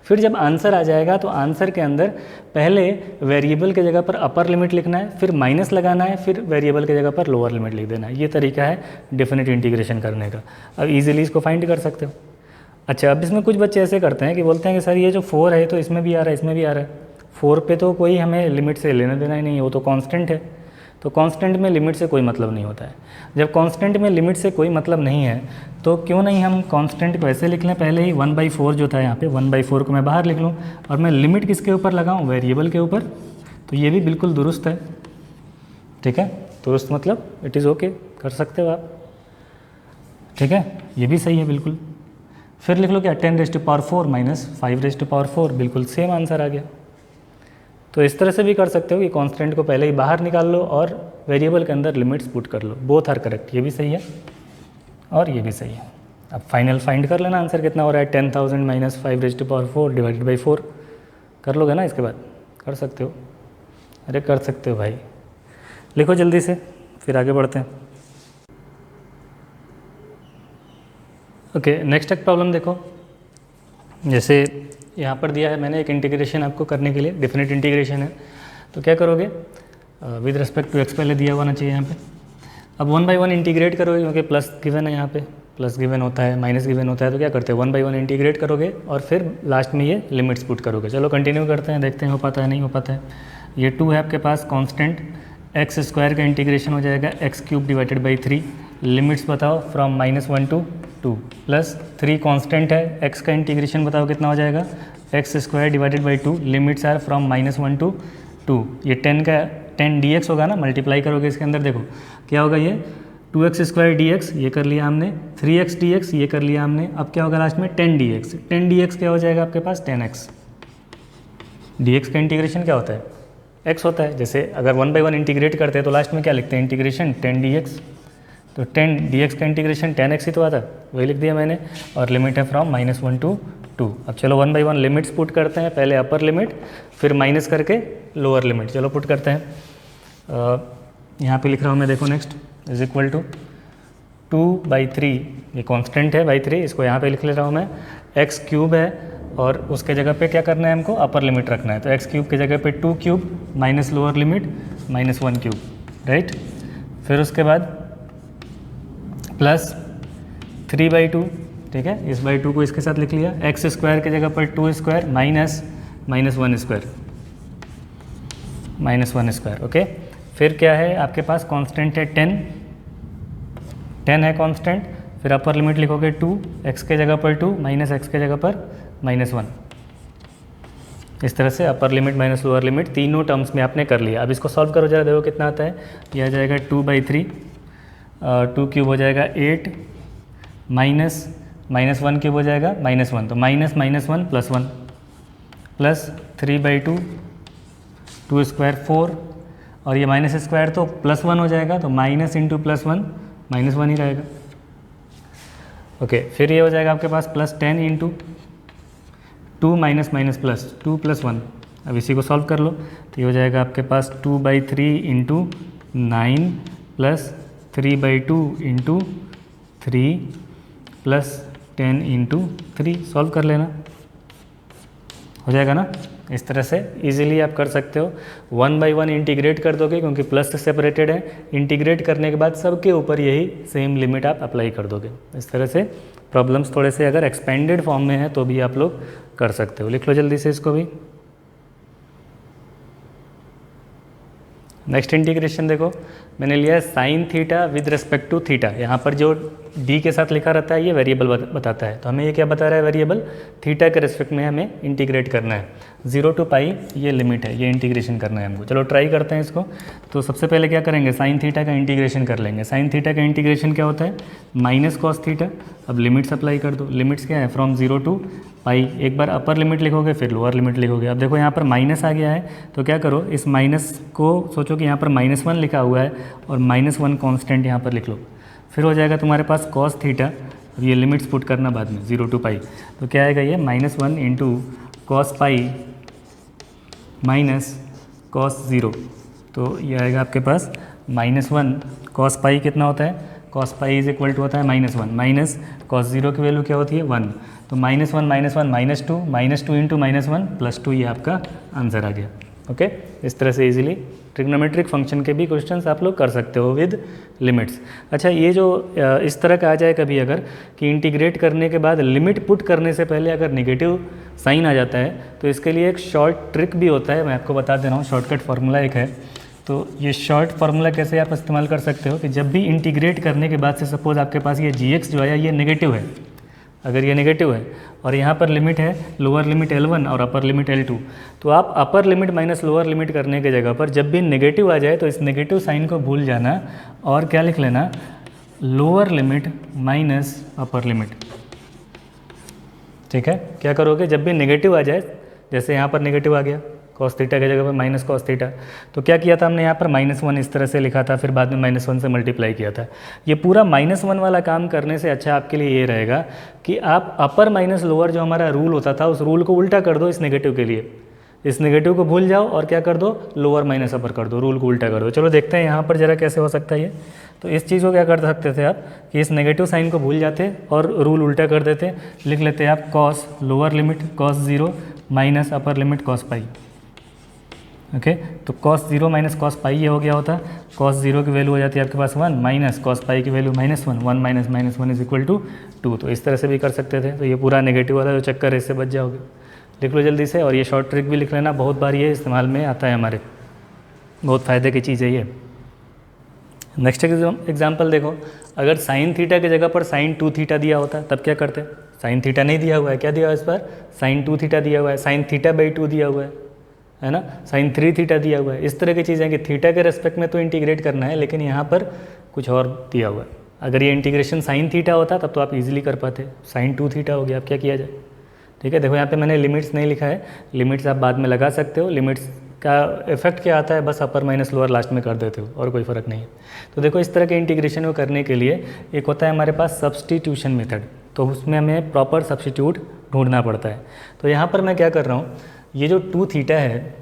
फिर जब आंसर आ जाएगा तो आंसर के अंदर पहले वेरिएबल के जगह पर अपर लिमिट लिखना है, फिर माइनस लगाना है, फिर वेरिएबल के जगह पर लोअर लिमिट लिख देना है। ये तरीका है डेफिनेट इंटीग्रेशन करने का। अब ईजिली इसको फाइंड कर सकते हो। अच्छा, अब इसमें कुछ बच्चे ऐसे करते हैं कि बोलते हैं कि सर ये जो 4 है तो इसमें भी आ रहा है, इसमें भी आ रहा है। 4 पे तो कोई हमें लिमिट से लेना देना ही नहीं है, वो तो कांस्टेंट है। तो कांस्टेंट में लिमिट से कोई मतलब नहीं होता है। जब कांस्टेंट में लिमिट से कोई मतलब नहीं है तो क्यों नहीं हम कांस्टेंट को ऐसे लिख लें, पहले ही 1/4 जो था यहाँ पे 1/4 को मैं बाहर लिख लूँ और मैं लिमिट किसके ऊपर लगाऊँ, वेरिएबल के ऊपर। तो ये भी बिल्कुल दुरुस्त है, ठीक है। दुरुस्त मतलब इट इज़ ओके, कर सकते हो आप, ठीक है। ये भी सही है बिल्कुल। फिर लिख लो क्या 10⁴ माइनस 5⁴, बिल्कुल सेम आंसर आ गया। तो इस तरह से भी कर सकते हो कि कांस्टेंट को पहले ही बाहर निकाल लो और वेरिएबल के अंदर लिमिट्स पुट कर लो। बोथ आर करेक्ट, ये भी सही है और ये भी सही है। अब फाइनल फाइंड कर लेना आंसर कितना हो रहा है, 10,000 माइनस 5⁴ डिवाइडेड बाई 4 कर लोगे ना। इसके बाद कर सकते हो, अरे कर सकते हो भाई, लिखो जल्दी से, फिर आगे बढ़ते हैं। ओके, नेक्स्ट एक प्रॉब्लम देखो। जैसे यहाँ पर दिया है मैंने एक इंटीग्रेशन आपको करने के लिए, डेफिनेट इंटीग्रेशन है। तो क्या करोगे, विद रिस्पेक्ट टू एक्स पहले दिया होना चाहिए यहाँ पे। अब 1 बाई 1 इंटीग्रेट करोगे क्योंकि प्लस गिवन है, यहाँ पे प्लस गिवन होता है, माइनस गिवन होता है। तो क्या करते हैं 1 बाई 1 इंटीग्रेट करोगे और फिर लास्ट में ये लिमिट्स पुट करोगे। चलो कंटिन्यू करते हैं, देखते हैं हो पाता है नहीं हो पाता है। ये 2 है आपके पास कांस्टेंट, x² का इंटीग्रेशन हो जाएगा x³ डिवाइडेड बाई 3। लिमिट्स बताओ फ्रॉम -1 to 2 प्लस 3 कांस्टेंट है, x का इंटीग्रेशन बताओ कितना हो जाएगा, x² divided by 2। Limits are from -1 to 2। ये 10 dx होगा ना, मल्टीप्लाई करोगे इसके अंदर, देखो क्या होगा, ये 2x² dx ये कर लिया हमने, 3x dx ये कर लिया हमने। अब क्या होगा लास्ट में 10 dx। 10 dx क्या हो जाएगा आपके पास 10x। dx का इंटीग्रेशन क्या होता है, x होता है। जैसे अगर 1 बाई 1 इंटीग्रेट करते हैं तो लास्ट में क्या लिखते हैं, इंटीग्रेशन 10 dx। तो 10 dx का इंटीग्रेशन 10x ही तो आता है, वही लिख दिया मैंने। और लिमिट है फ्रॉम -1 to 2। अब चलो 1 बाई 1 लिमिट्स पुट करते हैं, पहले अपर लिमिट फिर माइनस करके लोअर लिमिट। चलो पुट करते हैं। यहाँ पे लिख रहा हूँ मैं, देखो नेक्स्ट इज इक्वल टू 2/3, ये कांस्टेंट है बाई 3, इसको यहाँ पे लिख ले रहा हूँ मैं। x³ है और उसके जगह पे क्या करना है हमको, अपर लिमिट रखना है। तो x³ की जगह पे 2³ माइनस लोअर लिमिट -1³, राइट। फिर उसके बाद प्लस 3/2, ठीक है। इस बाई 2 को इसके साथ लिख लिया। x² की जगह पर 2² माइनस -1², ओके। फिर क्या है आपके पास, कांस्टेंट है 10 है कांस्टेंट। फिर अपर लिमिट लिखोगे 2, x के जगह पर 2 माइनस x के जगह पर -1। इस तरह से upper limit minus lower limit तीनों टर्म्स में आपने कर लिया। अब इसको सॉल्व करो जरा, देखो कितना आता है। यह आ जाएगा 2/3, 2³ हो जाएगा 8 माइनस -1³ हो जाएगा -1, तो -1 प्लस 1 प्लस 3/2, 2² 4 और ये -² तो +1 हो जाएगा, तो माइनस इंटू +1 -1 ही रहेगा, ओके। फिर ये हो जाएगा आपके पास प्लस 10 इंटू 2 माइनस प्लस 2 + 1। अब इसी को सॉल्व कर लो, तो ये हो जाएगा आपके पास 2/3 into 9 plus 3/2 into 3 plus 10 into 3। Solve कर लेना, हो जाएगा ना। इस तरह से इजीली आप कर सकते हो। 1 बाई 1 इंटीग्रेट कर दोगे क्योंकि प्लस से सेपरेटेड है। इंटीग्रेट करने के बाद सबके ऊपर यही सेम लिमिट आप अप्लाई कर दोगे। इस तरह से प्रॉब्लम्स थोड़े से अगर एक्सपेंडेड फॉर्म में है तो भी आप लोग कर सकते हो। लिख लो जल्दी से इसको भी। नेक्स्ट इंटीग्रेशन देखो, मैंने लिया है sine theta with respect to theta. यहाँ पर जो डी के साथ लिखा रहता है ये वेरिएबल बताता है, तो हमें ये क्या बता रहा है, वेरिएबल थीटा के रिस्पेक्ट में हमें इंटीग्रेट करना है। 0 to पाई ये लिमिट है, ये इंटीग्रेशन करना है हमको। चलो ट्राई करते हैं इसको। तो सबसे पहले क्या करेंगे, साइन थीटा का इंटीग्रेशन कर लेंगे। साइन थीटा का इंटीग्रेशन क्या होता है, माइनस कॉस थीटा। अब लिमिट्स अप्लाई कर दो। लिमिट्स क्या है, फ्रॉम 0 to पाई। एक बार अपर लिमिट लिखोगे फिर लोअर लिमिट लिखोगे। अब देखो यहाँ पर माइनस आ गया है, तो क्या करो, इस माइनस को सोचो कि यहाँ पर -1 लिखा हुआ है और -1 कांस्टेंट यहाँ पर लिख लो। फिर हो जाएगा तुम्हारे पास कॉस थीटा। अब ये लिमिट्स पुट करना बाद में 0 to पाई, तो क्या आएगा ये -1 into cos pi minus cos 0। तो ये आएगा आपके पास -1 कॉस पाई कितना होता है, cos pi is equal to होता है -1 माइनस कॉस 0 की वैल्यू क्या होती है 1। तो -1 -2 इंटू -1 +2 ये आपका आंसर आ गया। ओके, इस तरह से इजीली ट्रिग्नोमेट्रिक फंक्शन के भी क्वेश्चंस आप लोग कर सकते हो विद लिमिट्स। अच्छा, ये जो इस तरह का आ जाए कभी अगर कि इंटीग्रेट करने के बाद लिमिट पुट करने से पहले अगर नेगेटिव साइन आ जाता है, तो इसके लिए एक शॉर्ट ट्रिक भी होता है, मैं आपको बता दे रहा हूँ। शॉर्टकट फार्मूला एक है। तो ये शॉर्ट फार्मूला कैसे आप इस्तेमाल कर सकते हो कि जब भी इंटीग्रेट करने के बाद से सपोज आपके पास ये gx जो है ये नेगेटिव है, अगर ये नेगेटिव है और यहाँ पर लिमिट है लोअर लिमिट L1 और अपर लिमिट L2, तो आप upper limit minus lower limit करने की जगह पर जब भी नेगेटिव आ जाए तो इस नेगेटिव साइन को भूल जाना और क्या लिख लेना, lower limit minus upper limit. ठीक है, क्या करोगे जब भी नेगेटिव आ जाए, जैसे यहाँ पर नेगेटिव आ गया कॉस थीटा की जगह पर माइनस कॉस थीटा, तो क्या किया था हमने यहाँ पर -1 इस तरह से लिखा था, फिर बाद में -1 से मल्टीप्लाई किया था। ये पूरा -1 वाला काम करने से अच्छा आपके लिए ये रहेगा कि आप अपर माइनस लोअर जो हमारा रूल होता था उस रूल को उल्टा कर दो इस नेगेटिव के लिए। इस नेगेटिव को भूल जाओ और क्या कर दो, लोअर माइनस अपर कर दो, रूल को उल्टा कर दो। चलो देखते हैं यहाँ पर जरा कैसे हो सकता है ये। तो इस चीज़ को क्या कर सकते थे आप कि इस नेगेटिव साइन को भूल जाते और रूल उल्टा कर देते, लिख लेते आप cos lower limit cos 0 minus upper limit cos pi. Okay, तो cos 0 माइनस कॉस पाई ये हो गया होता, cos 0 की वैल्यू हो जाती है आपके पास 1 माइनस कॉस पाई की value -1, 1 minus -1 is equal to 2। तो इस तरह से भी कर सकते थे। तो ये पूरा नेगेटिव वाला जो चक्कर है इससे बच जाओगे। लिख लो जल्दी से, और ये शॉर्ट ट्रिक भी लिख लेना, बहुत बार ये इस्तेमाल में आता है हमारे, बहुत फ़ायदे की चीज़ है ये। नेक्स्ट एग्जाम्पल देखो, अगर साइन थीटा की जगह पर साइन 2 थीटा दिया होता तब क्या करते, साइन थीटा नहीं दिया हुआ है, क्या दिया हुआ है इस पर, साइन 2 थीटा दिया हुआ है, साइन थीटा बाई 2 दिया हुआ है ना, साइन 3 थीटा दिया हुआ है। इस तरह की चीज़ें कि थीटा के रेस्पेक्ट में तो इंटीग्रेट करना है, लेकिन यहाँ पर कुछ और दिया हुआ है। अगर ये इंटीग्रेशन साइन थीटा होता तब तो आप इजीली कर पाते, साइन 2 थीटा हो गया, अब क्या किया जाए। ठीक है, देखो यहाँ पे मैंने लिमिट्स नहीं लिखा है, लिमिट्स आप बाद में लगा सकते हो। लिमिट्स का इफेक्ट क्या आता है, बस अपर माइनस लोअर लास्ट में कर देते हो और कोई फ़र्क नहीं है। तो देखो इस तरह के इंटीग्रेशन को करने के लिए एक होता है हमारे पास सब्सटीट्यूशन मेथड, तो उसमें हमें प्रॉपर सब्सटीट्यूट ढूंढना पड़ता है। तो यहाँ पर मैं क्या कर रहा हूँ, ये जो 2 थीटा है,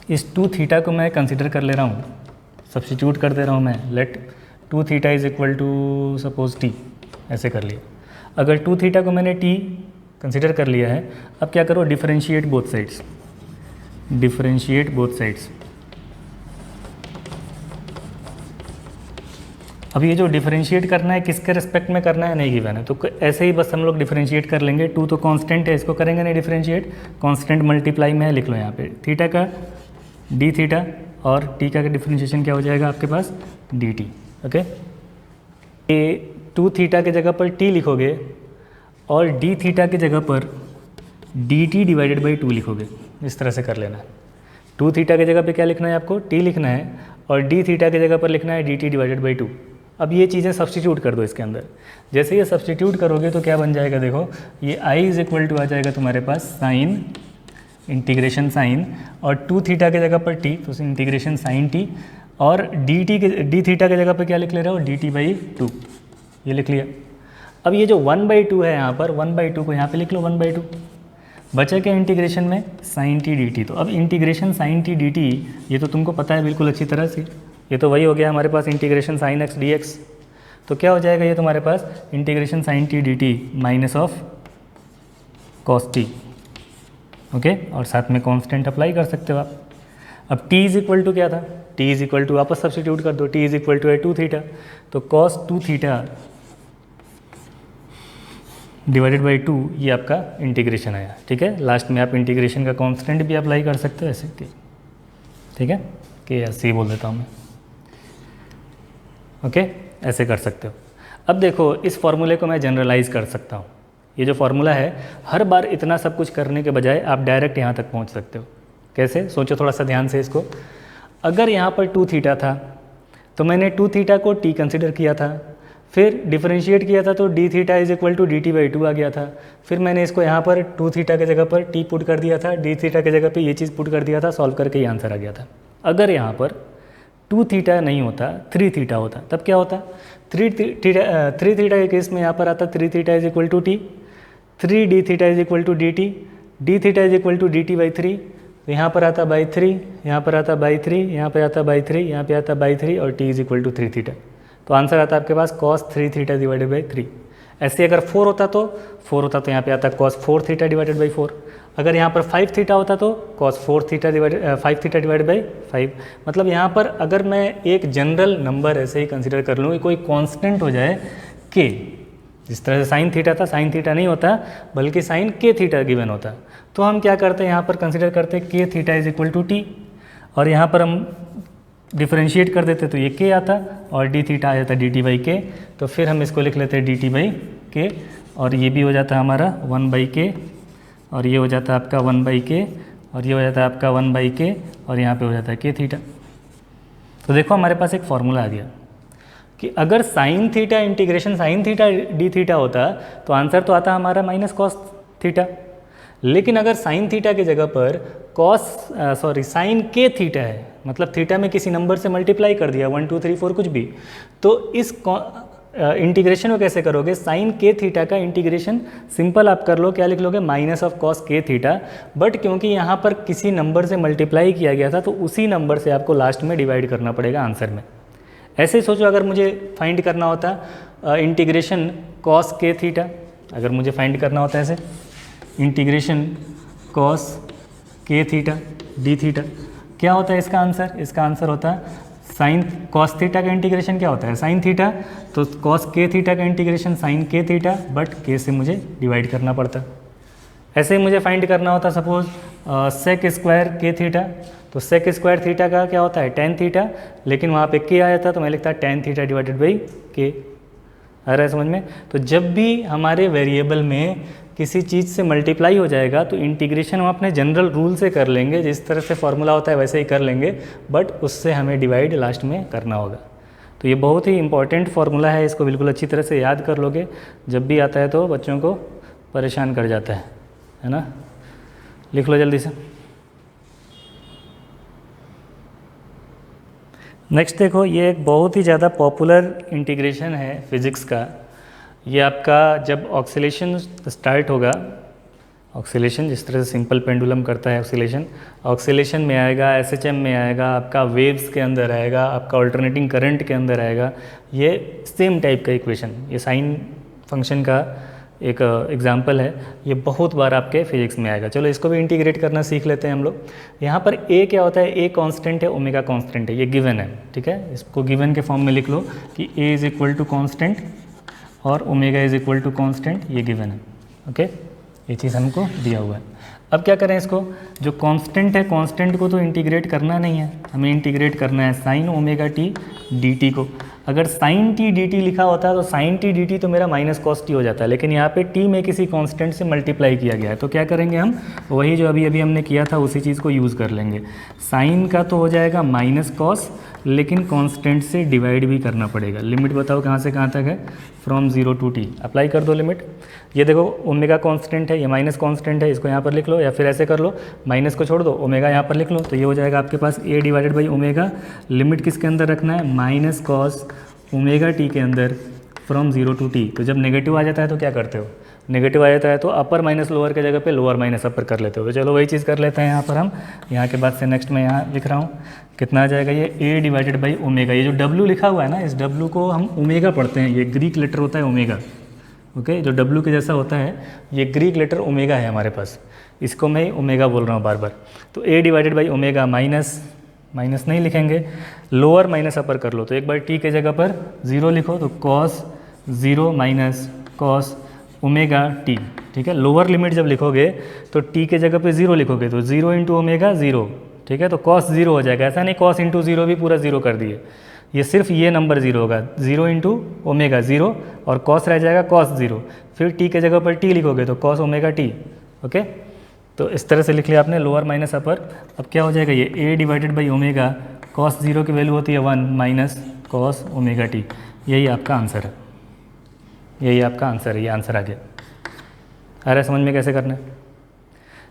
इस 2 थीटा को मैं कंसिडर कर ले रहा हूँ, सब्सटीट्यूट कर दे रहा हूँ मैं। Let 2 theta is equal to suppose t, ऐसे कर लिया। अगर 2 थीटा को मैंने t कंसिडर कर लिया है, अब क्या करो, differentiate both sides, differentiate both sides. अब ये जो डिफरेंशिएट करना है किसके रिस्पेक्ट में करना है नहीं गिवन है, तो ऐसे ही बस हम लोग डिफरेंशिएट कर लेंगे। 2 तो कांस्टेंट है, इसको करेंगे नहीं डिफरेंशिएट, कांस्टेंट मल्टीप्लाई में है, लिख लो यहाँ पे थीटा का डी थीटा और टी का डिफरेंशिएशन क्या हो जाएगा आपके पास डी टी। ओके, ये 2 थीटा की जगह पर t लिखोगे और डी थीटा की जगह पर डी टी डिवाइडेड बाई 2 लिखोगे, इस तरह से कर लेना है। 2 थीटा की जगह पे क्या लिखना है आपको, t लिखना है, और डी थीटा की जगह पर लिखना है डी टी डिवाइडेड बाई 2। अब ये चीज़ें सब्सटीट्यूट कर दो इसके अंदर। जैसे ये सब्सटीट्यूट करोगे तो क्या बन जाएगा, देखो ये i इज इक्वल टू आ जाएगा तुम्हारे पास साइन इंटीग्रेशन साइन, और 2 थीटा की जगह पर t, तो इंटीग्रेशन साइन t, और डी थीटा की जगह पर क्या लिख ले रहे हो, डी टी बाई 2, ये लिख लिया। अब ये जो 1/2 है यहाँ पर, 1/2 को यहाँ पे लिख लो 1/2, बचा क्या इंटीग्रेशन में साइन टी डी टी। तो अब integration sine t d t ये तो तुमको पता है बिल्कुल अच्छी तरह से, ये तो वही हो गया हमारे पास integration sine x d x. तो क्या हो जाएगा ये तुम्हारे पास integration sine t d t minus of cos t. Okay, और साथ में कांस्टेंट अप्लाई कर सकते हो आप। अब t इज इक्वल टू क्या था, t इज इक्वल टू वापस सब्सटीट्यूट कर दो, t इज इक्वल टू है 2 थीटा, तो cos 2 थीटा डिवाइडेड बाई 2 ये आपका इंटीग्रेशन आया, ठीक है। लास्ट में आप इंटीग्रेशन का कांस्टेंट भी अप्लाई कर सकते हो ऐसे कि, ठीक है, कि या सी बोल देता हूँ मैं, ओके, ऐसे कर सकते हो। अब देखो इस फॉर्मूले को मैं जनरलाइज कर सकता हूँ। ये जो फॉर्मूला है हर बार इतना सब कुछ करने के बजाय आप डायरेक्ट यहाँ तक पहुँच सकते हो। कैसे, सोचो थोड़ा सा ध्यान से इसको। अगर यहाँ पर 2 थीटा था तो मैंने 2 थीटा को t कंसिडर किया था, फिर डिफरेंशिएट किया था तो d theta is equal to d t by 2 आ गया था। फिर मैंने इसको यहाँ पर 2 थीटा के जगह पर t पुट कर दिया था, डी थीटा के जगह पे ये चीज़ पुट कर दिया था, सॉल्व करके ये आंसर आ गया था। अगर यहाँ पर 2 थीटा नहीं होता, 3 थीटा होता, तब क्या होता? 3 थीटा के केस में यहाँ पर आता 3 theta is equal to t, 3 d theta is equal to d t, d theta is equal to d t by 3, तो यहाँ पर आता बाई 3, यहाँ पर आता बाई 3, यहाँ पर आता बाई 3, यहाँ पे आता बाई 3 और t is equal to 3 theta. तो आंसर आता आपके पास cos 3 थीटा डिवाइडेड बाई 3। ऐसे अगर 4 होता तो यहाँ पे आता cos 4 थीटा डिवाइडेड बाई 4। अगर यहाँ पर 5 थीटा होता तो cos 5 थीटा डिवाइडेड बाई 5। मतलब यहाँ पर अगर मैं एक जनरल नंबर ऐसे ही कंसिडर कर लूँ कि कोई कांस्टेंट हो जाए k, जिस तरह से साइन थीटा था, साइन थीटा नहीं होता बल्कि साइन के थीटा गिवन होता, तो हम क्या करते हैं यहाँ पर कंसिडर करते हैं के theta is equal to t, और यहाँ पर हम डिफरेंशिएट कर देते तो ये के आता और डी थीटा आ जाता डी टी बाई के। तो फिर हम इसको लिख लेते हैं डी टी बाई के, और ये भी हो जाता हमारा 1 बाई के, और ये हो जाता है आपका 1 बाई के, और ये हो जाता है आपका 1 बाई के, और यहाँ पे हो जाता है के थीटा। तो देखो हमारे पास एक फॉर्मूला आ गया कि अगर sine theta integration sine theta D theta होता तो आंसर तो आता हमारा माइनस कॉस थीटा। लेकिन अगर साइन थीटा की जगह पर साइन के थीटा है, मतलब थीटा में किसी नंबर से मल्टीप्लाई कर दिया 1 2 3 4 कुछ भी, तो इस इंटीग्रेशन को कैसे करोगे? साइन के थीटा का इंटीग्रेशन सिंपल आप कर लो, क्या लिख लोगे? माइनस ऑफ कॉस के थीटा। बट क्योंकि यहाँ पर किसी नंबर से मल्टीप्लाई किया गया था तो उसी नंबर से आपको लास्ट में डिवाइड करना पड़ेगा आंसर में। ऐसे ही सोचो अगर मुझे फाइंड करना होता इंटीग्रेशन कॉस के थीटा, अगर मुझे फाइंड करना होता ऐसे इंटीग्रेशन कॉस के थीटा डी थीटा, क्या होता है इसका आंसर? इसका आंसर होता है साइन कॉस थीटा का इंटीग्रेशन क्या होता है? साइन थीटा, तो कॉस के थीटा का इंटीग्रेशन साइन के थीटा, बट के से मुझे डिवाइड करना पड़ता। ऐसे ही मुझे फाइंड करना होता सपोज सेक स्क्वायर के थीटा, तो सेक स्क्वायर थीटा का क्या होता है? टेन थीटा, लेकिन वहाँ पे के आया था तो मैं लिखता टेन थीटा डिवाइडेड बाई के। आ रहा है समझ में? तो जब भी हमारे वेरिएबल में किसी चीज़ से मल्टीप्लाई हो जाएगा तो इंटीग्रेशन हम अपने जनरल रूल से कर लेंगे, जिस तरह से फॉर्मूला होता है वैसे ही कर लेंगे, बट उससे हमें डिवाइड लास्ट में करना होगा। तो ये बहुत ही इंपॉर्टेंट फार्मूला है, इसको बिल्कुल अच्छी तरह से याद कर लोगे, जब भी आता है तो बच्चों को परेशान कर जाता है ना। लिख लो जल्दी से। नेक्स्ट देखो, ये एक बहुत ही ज़्यादा पॉपुलर इंटीग्रेशन है फिज़िक्स का। ये आपका जब ऑक्सीलेशन स्टार्ट होगा, ऑक्सीलेशन जिस तरह से सिंपल पेंडुलम करता है ऑक्सीलेशन में आएगा, एसएचएम में आएगा, आपका वेव्स के अंदर आएगा, आपका अल्टरनेटिंग करंट के अंदर आएगा। ये सेम टाइप का इक्वेशन, ये साइन फंक्शन का एक एग्जांपल है, ये बहुत बार आपके फिजिक्स में आएगा। चलो इसको भी इंटीग्रेट करना सीख लेते हैं हम लोग। यहाँ पर ए क्या होता है? ए कांस्टेंट है, ओमेगा कांस्टेंट है, ये गिवन है, ठीक है। इसको गिवन के फॉर्म में लिख लो कि A is equal to constant और omega is equal to constant, ये गिवन है, ओके। ये चीज़ हमको दिया हुआ है। अब क्या करें इसको? जो कांस्टेंट है, कांस्टेंट को तो इंटीग्रेट करना नहीं है, हमें इंटीग्रेट करना है sine omega T d T को। अगर साइन टी डी टी लिखा होता है तो साइन टी डी टी तो मेरा माइनस कॉस टी हो जाता है, लेकिन यहाँ पे टी में किसी कांस्टेंट से मल्टीप्लाई किया गया है, तो क्या करेंगे हम? वही जो अभी अभी हमने किया था उसी चीज़ को यूज़ कर लेंगे। साइन का तो हो जाएगा माइनस कॉस, लेकिन कांस्टेंट से डिवाइड भी करना पड़ेगा। लिमिट बताओ कहाँ से कहाँ तक है? फ्रॉम 0 टू t, अप्लाई कर दो लिमिट। ये देखो ओमेगा कांस्टेंट है, ये माइनस कांस्टेंट है, इसको यहाँ पर लिख लो, या फिर ऐसे कर लो, माइनस को छोड़ दो, ओमेगा यहाँ पर लिख लो, तो ये हो जाएगा आपके पास a divided by omega. Limit किसके अंदर रखना है? माइनस कॉस ओमेगा टी के अंदर फ्रॉम 0 टू t। तो जब नेगेटिव आ जाता है तो क्या करते हो? नेगेटिव आ जाता है तो अपर माइनस लोअर के जगह पे लोअर माइनस अपर कर लेते हो। तो चलो वही चीज़ कर लेते हैं यहाँ पर हम। यहाँ के बाद से नेक्स्ट मैं यहाँ लिख रहा हूँ, कितना आ जाएगा? ये a डिवाइडेड बाई ओमेगा। ये जो w लिखा हुआ है ना, इस w को हम ओमेगा पढ़ते हैं, ये ग्रीक लेटर होता है ओमेगा, ओके। जो w के जैसा होता है ये ग्रीक लेटर ओमेगा है हमारे पास, इसको मैं ओमेगा बोल रहा हूँ बार बार। तो a divided by omega, minus minus नहीं लिखेंगे, लोअर माइनस अपर कर लो, तो एक बार t के जगह पर 0 लिखो, तो cos 0 minus cos omega T, ठीक है। लोअर लिमिट जब लिखोगे तो टी के जगह पे 0 लिखोगे तो 0 इंटू ओमेगा 0, ठीक है। तो कॉस 0 हो जाएगा, ऐसा नहीं कॉस इंटू 0 भी पूरा 0 कर दिए, ये सिर्फ ये नंबर 0 होगा, 0 इंटू ओमेगा 0 और कॉस रह जाएगा कॉस 0, फिर टी के जगह पर टी लिखोगे तो कॉस ओमेगा टी, ओके। तो इस तरह से लिख लिया आपने लोअर माइनस अपर। अब क्या हो जाएगा, ये a divided by omega cos 0 की वैल्यू होती है 1 माइनस कॉस ओमेगा टी, यही आपका आंसर है, यही आपका आंसर है, ये आंसर आ गया। आ रहा है समझ में कैसे करना है?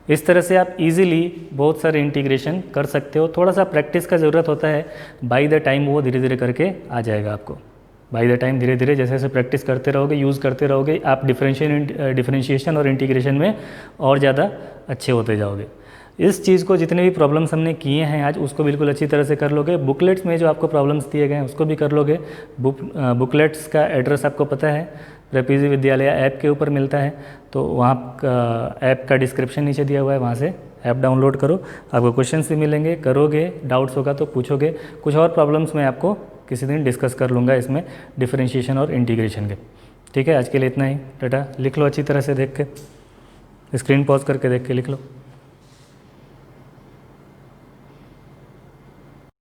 इस तरह से आप इजीली बहुत सारे इंटीग्रेशन कर सकते हो, थोड़ा सा प्रैक्टिस का ज़रूरत होता है, बाय द टाइम वो धीरे धीरे करके आ जाएगा आपको। बाय द टाइम धीरे धीरे जैसे जैसे प्रैक्टिस करते रहोगे, यूज़ करते रहोगे, आप डिफरेंशिएशन और इंटीग्रेशन में और ज़्यादा अच्छे होते जाओगे। इस चीज़ को जितने भी प्रॉब्लम्स हमने किए हैं आज, उसको बिल्कुल अच्छी तरह से कर लोगे। बुकलेट्स में जो आपको प्रॉब्लम्स दिए गए हैं उसको भी कर लोगे। बुकलेट्स का एड्रेस आपको पता है, प्रपीजी विद्यालय ऐप के ऊपर मिलता है, तो वहाँ ऐप का डिस्क्रिप्शन नीचे दिया हुआ है, वहाँ से ऐप डाउनलोड करो, आपको क्वेश्चंस भी मिलेंगे, करोगे, डाउट्स होगा तो पूछोगे। कुछ और प्रॉब्लम्स मैं आपको किसी दिन डिस्कस कर लूँगा इसमें, डिफरेंशिएशन और इंटीग्रेशन के। ठीक है, आज के लिए इतना ही, टाटा। लिख लो अच्छी तरह से देख के, स्क्रीन पॉज करके देख के लिख लो।